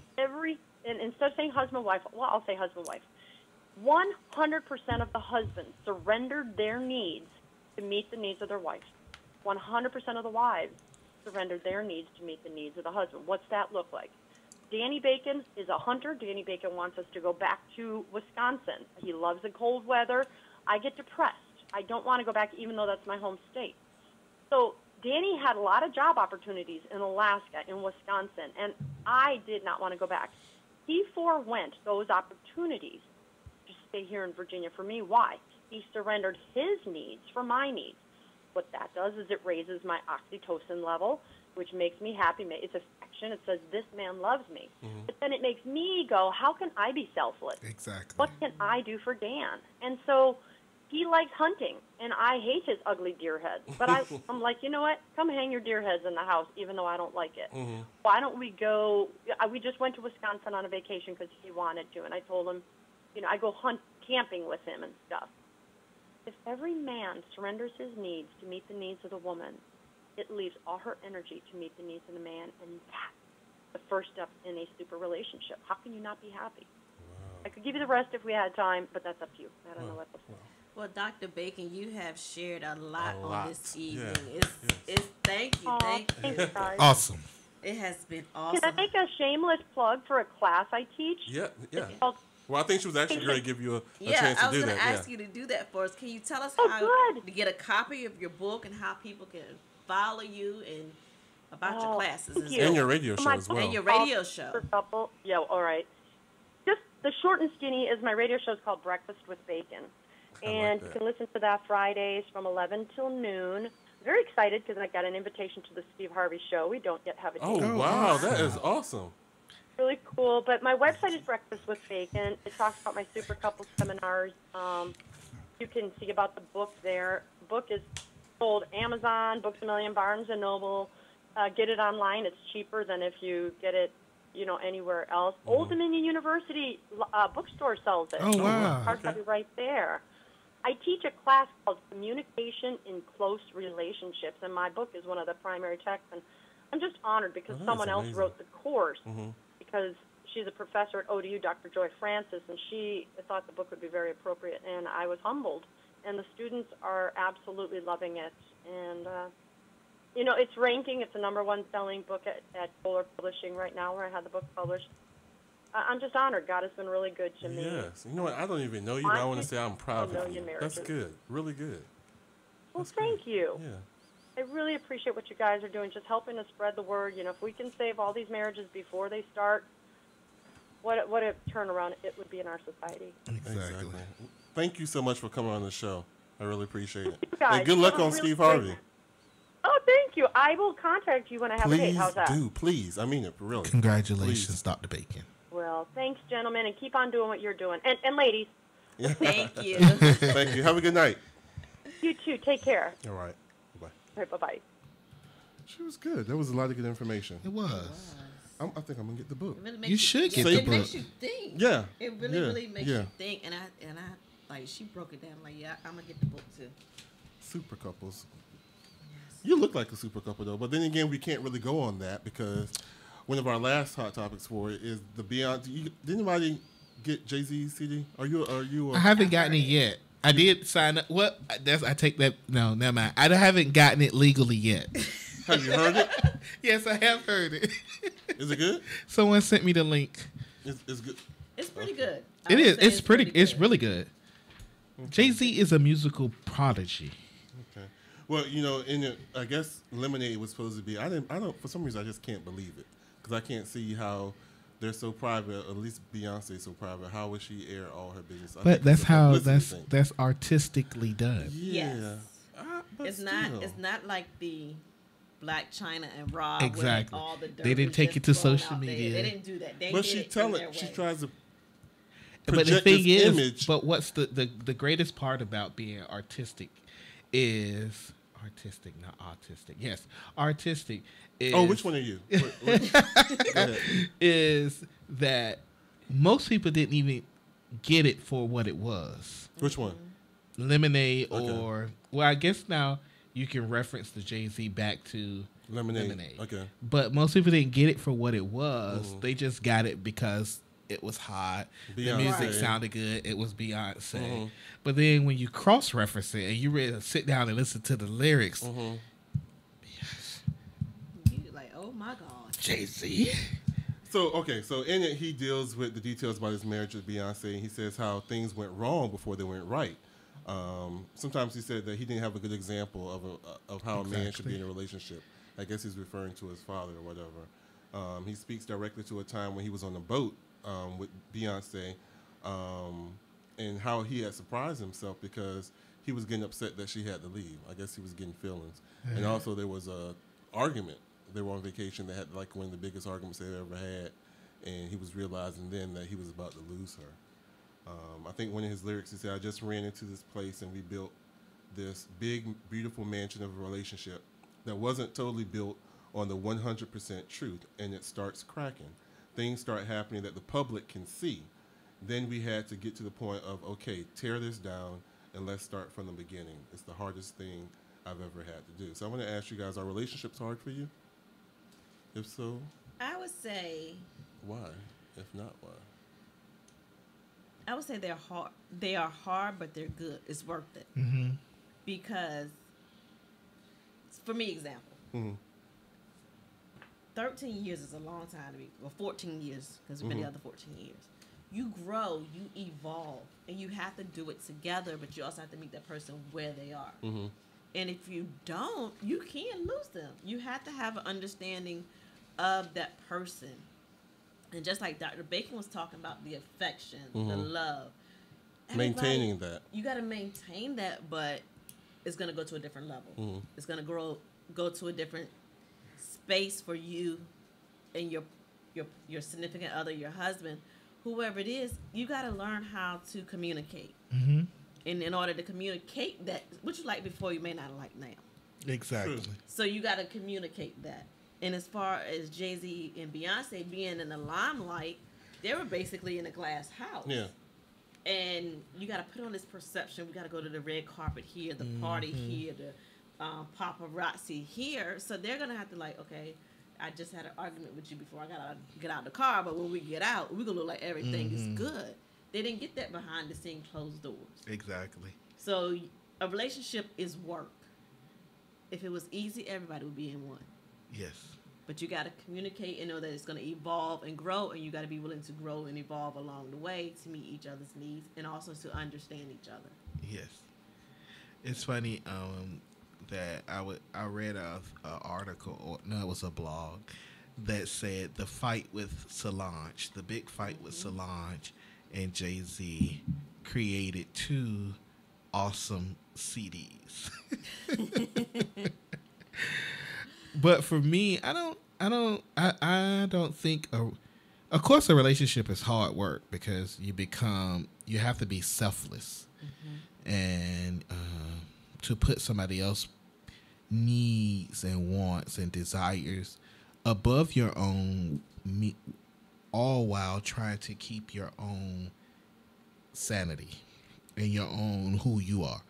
instead of saying husband-wife, well, I'll say husband-wife. 100% of the husbands surrendered their needs to meet the needs of their wife. 100% of the wives surrendered their needs to meet the needs of the husband. What's that look like? Danny Bacon is a hunter. Danny Bacon wants us to go back to Wisconsin. He loves the cold weather. I get depressed. I don't want to go back, even though that's my home state. So Danny had a lot of job opportunities in Alaska, in Wisconsin, and I did not want to go back. He forewent those opportunities to stay here in Virginia for me. Why? He surrendered his needs for my needs. What that does is it raises my oxytocin level, which makes me happy. It's affection. It says, this man loves me. But then it makes me go, how can I be selfless? Exactly. What can I do for Dan? And so he likes hunting, and I hate his ugly deer head. But I'm like, you know what? Come hang your deer heads in the house, even though I don't like it. Why don't we go? We just went to Wisconsin on a vacation because he wanted to, and I told him, I go camping with him and stuff. If every man surrenders his needs to meet the needs of the woman, it leaves all her energy to meet the needs of the man, and that's the first step in a super relationship. How can you not be happy? Wow. I could give you the rest if we had time, but that's up to you. I don't know what to say. Well, Dr. Bacon, you have shared a lot on this evening. It's thank you. Thanks, guys. Awesome. It has been awesome. Can I make a shameless plug for a class I teach? Yeah. Called, Well, I think she was actually going to give you a chance to do that. Yeah, I was going to ask you to do that for us. Can you tell us how to get a copy of your book and how people can follow you and about your classes and your radio show as well. And your radio show. Yeah, all right. Just the short and skinny is my radio show is called Breakfast with Bacon. And you can listen to that Fridays from 11 till noon. Very excited because I got an invitation to the Steve Harvey show. We don't yet have a date. Oh, wow. That is awesome. Really cool. But my website is Breakfast with Bacon. It talks about my super couple seminars. You can see about the book there. The book is sold Amazon, Books A Million, Barnes & Noble. Get it online. It's cheaper than if you get it, anywhere else. Old Dominion University bookstore sells it. Oh, wow. Hard copy right there. I teach a class called Communication in Close Relationships, and my book is one of the primary texts. And I'm just honored because someone else wrote the course because she's a professor at WODU, Dr. Joy Francis, and she thought the book would be very appropriate, and I was humbled. And the students are absolutely loving it. And, it's ranking. It's the #1 selling book at Kohler Publishing right now where I had the book published. I'm just honored. God has been really good to me. Yes. You know what? I don't even know you, but I want to say I'm proud of you. Marriages. That's good. Really good. Well, thank you. Yeah. I really appreciate what you guys are doing, just helping to spread the word. If we can save all these marriages before they start, what a turnaround it would be in our society. Exactly. Thank you so much for coming on the show. I really appreciate it. Guys, and good luck on Steve Harvey. Oh, thank you. I will contact you when I have a date. How's that? Please. I mean it, really. Congratulations, Dr. Bacon. Well, thanks, gentlemen, and keep on doing what you're doing. And ladies. Thank you. Thank you. Have a good night. You too. Take care. All right. Bye-bye. All right, bye-bye. She was good. That was a lot of good information. It was. I think I'm going to get the book. You should get the book. It makes you think. Yeah. It really makes you think. And I like, she broke it down. Like, I'm going to get the book too. Super couples. Yes. You look like a super couple, though. But then again, we can't really go on that because one of our last hot topics for it is the Beyond. Did anybody get Jay-Z's CD? Are you? I haven't gotten it yet. I did sign up. What? I take that. No, never mind. I haven't gotten it legally yet. Have you heard it? Yes, I have heard it. Is it good? Someone sent me the link. It's good. It's pretty good. It is. It's pretty good. It's really good. Okay. Jay-Z is a musical prodigy. Okay. Well, I guess Lemonade was supposed to be. I don't. For some reason, I just can't believe it because I can't see how they're so private. At least Beyonce's so private. How would she air all her business? But that's how that's artistically done. Yeah, Yes. but It's not like the Black China and Rob. Exactly. Where all the dirt They didn't was take just it to thrown social out there. media. They didn't do that. They but did she it tell in it. their She way. tries to. But the thing this is, image. but what's the greatest part about being artistic is not autistic. Yes, artistic is. Oh, which one are you? Go ahead. Is that most people didn't even get it for what it was. Which one? Lemonade Okay. or well, I guess now you can reference the Jay-Z back to Lemonade. Okay. But most people didn't get it for what it was. They just got it because it was hot. The Beyonce. music sounded good. It was Beyonce. But then when you cross-reference it and you really sit down and listen to the lyrics, You like, oh my God. Jay-Z. So in it, he deals with the details about his marriage with Beyonce. And he says how things went wrong before they went right. Sometimes he said that he didn't have a good example of how a man should be in a relationship. I guess he's referring to his father or whatever. He speaks directly to a time when he was on the boat with Beyonce and how he had surprised himself because he was getting upset that she had to leave. I guess he was getting feelings. And also there was a argument. They were on vacation. They had like one of the biggest arguments they ever had. And he was realizing then that he was about to lose her. I think one of his lyrics, he said, I just ran into this place and we built this big, beautiful mansion of a relationship that wasn't totally built on the 100% truth, and it starts cracking. Things start happening that the public can see. Then we had to get to the point of, okay, tear this down and let's start from the beginning. It's the hardest thing I've ever had to do. So I want to ask you guys, are relationships hard for you? If so, I would say. why? If not, why? I would say they're hard. They are hard, but they're good. It's worth it. Mm-hmm. Because, for me, example, 13 years is a long time to be, or 14 years, because we've been together 14 years. You grow, you evolve, and you have to do it together, but you also have to meet that person where they are. And if you don't, you can lose them. You have to have an understanding of that person. And just like Dr. Bacon was talking about the affection, the love. Maintaining that. You got to maintain that, but it's going to go to a different level. It's going to go to a different space for you and your significant other, your husband, whoever it is. You got to learn how to communicate. And in order to communicate that, what you like before, you may not like now. Exactly. True. So you got to communicate that. And as far as Jay-Z and Beyonce being in the limelight, they were basically in a glass house. Yeah. And you got to put on this perception. We got to go to the red carpet here, the party here, the paparazzi here. So they're going to have to like, okay, I just had an argument with you before I got to get out of the car. But when we get out, we're going to look like everything is good. They didn't get that behind the scene closed doors. Exactly. So a relationship is work. If it was easy, everybody would be in one. Yes. But you got to communicate and know that it's going to evolve and grow, and you got to be willing to grow and evolve along the way to meet each other's needs and also to understand each other. Yes. It's funny that I read an article, or no, it was a blog that said the fight with Solange, the big fight with Solange and Jay-Z created 2 awesome CDs. But for me, I don't think of course a relationship is hard work because you have to be selfless and to put somebody else's needs and wants and desires above your own, all while trying to keep your own sanity and your own who you are.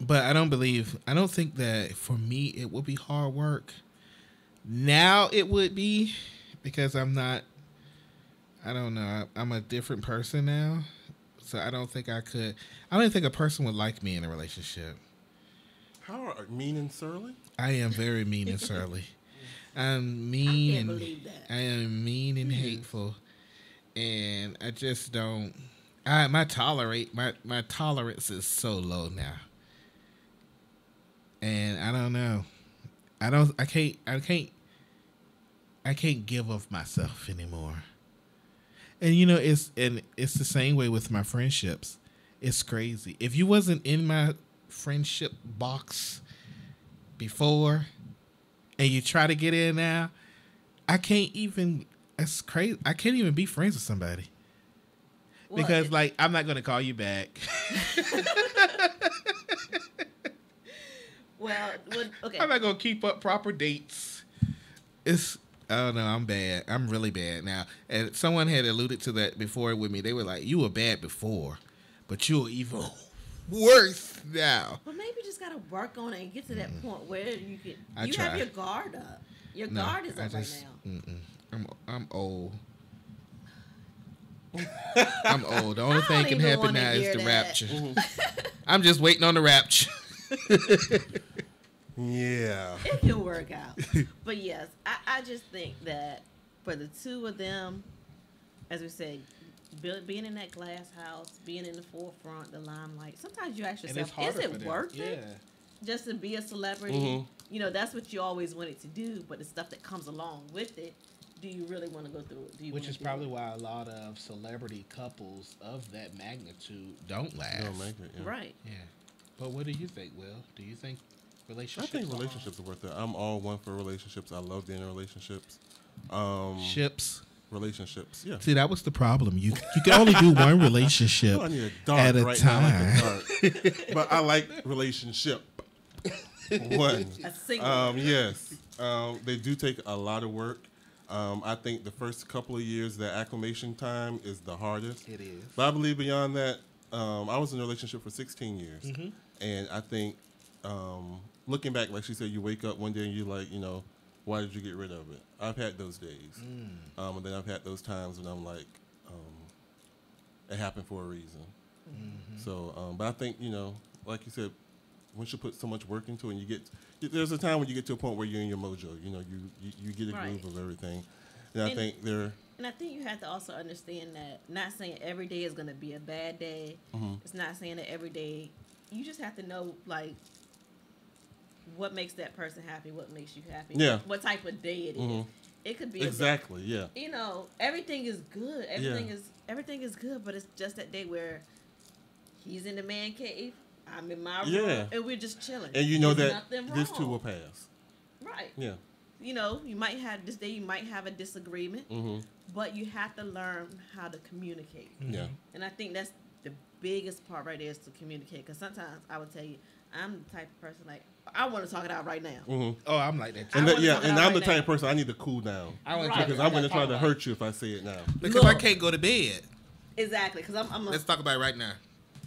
But I don't think that for me it would be hard work. Now it would be because I don't know, I'm a different person now. So I don't think a person would like me in a relationship. How are mean and surly? I am very mean and surly. I'm mean. I can't believe that. I am mean and hateful. And I just don't my tolerance is so low now. And I don't know. I I can't give of myself anymore. And you know, it's the same way with my friendships. It's crazy. If you wasn't in my friendship box before and you try to get in now, I can't even, it's crazy. I can't even be friends with somebody. Well, because like, I'm not going to call you back. Well, okay. I'm not going to keep up proper dates. Oh no, I'm bad. I'm really bad now. And someone had alluded to that before with me. They were like, you were bad before, but you're even worse now. But maybe you just gotta work on it and get to that point where you can. You try. have your guard up. Your guard is up right now. I'm old. I'm old. The only thing can happen now is the rapture. I'm just waiting on the rapture. Yeah. It can work out. But yes, I just think that for the two of them, as we said, being in that glass house, being in the forefront, the limelight, sometimes you ask yourself, is it worth it? Just to be a celebrity? You know, that's what you always wanted to do, but the stuff that comes along with it, do you really want to go through it? Which is probably why a lot of celebrity couples of that magnitude don't last. Don't make it, yeah. Right. Yeah. But what do you think, Will? Do you think relationships? I think relationships are worth it. I'm all one for relationships. I love being in relationships. Relationships, yeah. See, that was the problem. You can only do one relationship at a time. But I like relationship. One. A single. Yes. They do take a lot of work. I think the first couple of years, the acclimation time is the hardest. It is. But I believe beyond that, I was in a relationship for 16 years. And I think looking back, like she said, you wake up one day and you're like, you know, why did you get rid of it? I've had those days. And then I've had those times when I'm like, it happened for a reason. So, but I think, you know, like you said, once you put so much work into it, and there's a time when you get to a point where you're in your mojo. You know, you get a groove of everything. And I think And I think you have to also understand that not saying every day is going to be a bad day. It's not saying that every day. You just have to know, like, what makes that person happy, what makes you happy, what type of day it is. It could be exactly, you know, everything is good. Everything is good, but it's just that day where he's in the man cave, I'm in my room, and we're just chilling. And you know that this too will pass. Right. Yeah. You know, you might have this day. You might have a disagreement, but you have to learn how to communicate. Yeah. And I think that's the biggest part right there is to communicate. Because sometimes I would tell you, I'm the type of person like I want to talk it out right now. Oh, I'm like that too. And I'm the type of person I need to cool down. Because I'm going to try to hurt you if I say it now. Because I can't go to bed. Exactly. Because let's talk about it right now.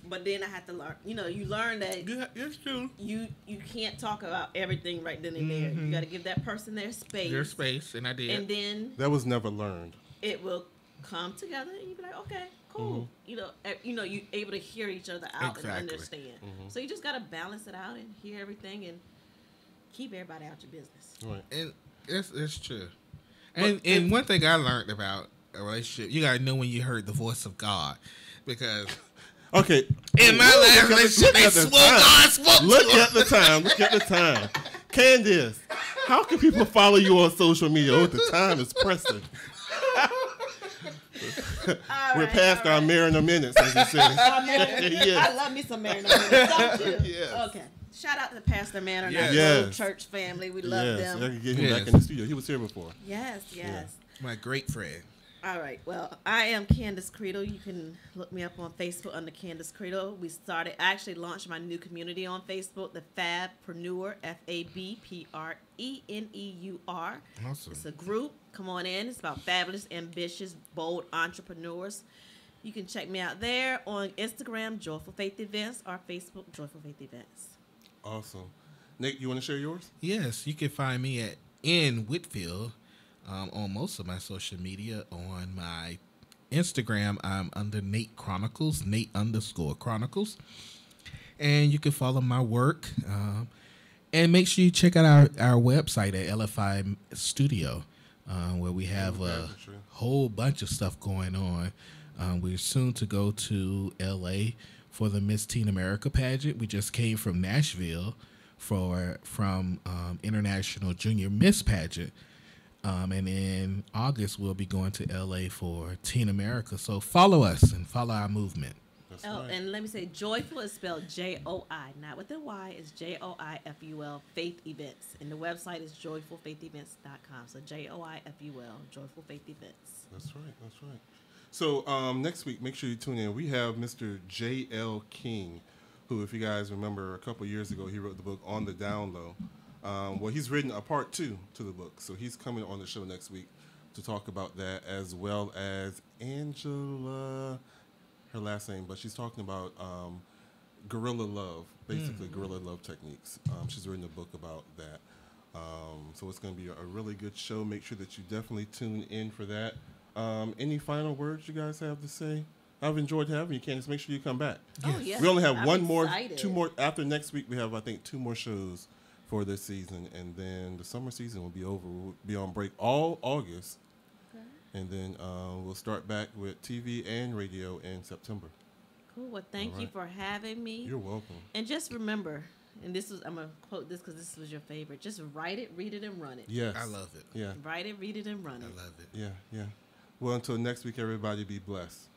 But then I had to learn. You know, you learn that it's true. You can't talk about everything right then and there. You got to give that person their space. Their space, and I did. And then that was never learned. It will come together, and you be like, okay, cool. You know, you able to hear each other out and understand. So you just got to balance it out and hear everything and keep everybody out your business. Right. And it's true. And one thing I learned about a relationship, you got to know when you heard the voice of God, because. Okay. In my last relationship, they swore God spoke. Look at the time. Candace, how can people follow you on social media? Oh, the time is pressing. We're past our Mariner minutes, as you said. I love me some Mariner minutes, don't you? Yes. Okay. Shout out to Pastor Mariner, yes. church family. We love them. I can get him back in the studio. He was here before. Yes. My great friend. All right. Well, I am Candace Credle. You can look me up on Facebook under Candace Credle. I actually launched my new community on Facebook, the Fabpreneur, FABPRENEUR. Awesome. It's a group. Come on in. It's about fabulous, ambitious, bold entrepreneurs. You can check me out there on Instagram, Joyful Faith Events, or Facebook, Joyful Faith Events. Awesome. Nate, you want to share yours? Yes. You can find me in Whitfield. On most of my social media. On my Instagram, I'm under Nate Chronicles, Nate_Chronicles. And you can follow my work. And make sure you check out our website at LFI Studio, where we have a whole bunch of stuff going on. We're soon to go to LA for the Miss Teen America pageant. We just came from Nashville from International Junior Miss Pageant. And in August, we'll be going to LA for Teen America. So follow us and follow our movement. That's Oh, right. and let me say, Joyful is spelled Joi, not with a Y. It's Joiful Faith Events, and the website is joyfulfaithevents.com. So Joiful Joyful Faith Events. That's right. That's right. So next week, make sure you tune in. We have Mr. J.L. King, who, if you guys remember, a couple years ago, he wrote the book On the Down Low. Well, he's written a part 2 to the book, so he's coming on the show next week to talk about that, as well as Angela, her last name, but she's talking about guerrilla love, basically guerrilla love techniques. She's written a book about that. So it's going to be a really good show. Make sure that you definitely tune in for that. Any final words you guys have to say? I've enjoyed having you, Candace. Make sure you come back. Oh, yes. We only have I'm more, excited. 2 more. After next week, we have, I think, 2 more shows for this season, and then the summer season will be over. We'll be on break all August, and then we'll start back with TV and radio in September. Cool. Well, thank you for having me. You're welcome. And just remember, and I'm going to quote this because this was your favorite, just write it, read it, and run it. Yes. I love it. Yeah. Write it, read it, and run it. I love it. Yeah, yeah. Well, until next week, everybody be blessed.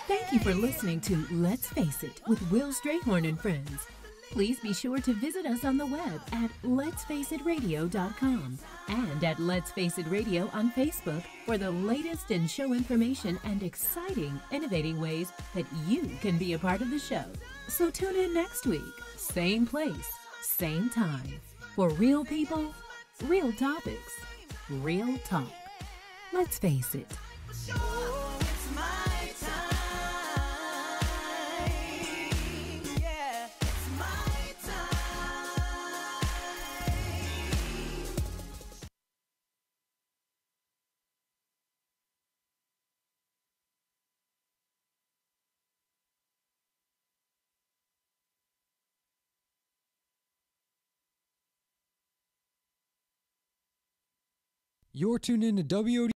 Thank you for listening to Let's Face It with Will Strayhorn and Friends. Please be sure to visit us on the web at letsfaceitradio.com and at Let's Face It Radio on Facebook for the latest in show information and exciting, innovating ways that you can be a part of the show. So tune in next week, same place, same time, for real people, real topics, real talk. Let's face it. You're tuned in to WODU.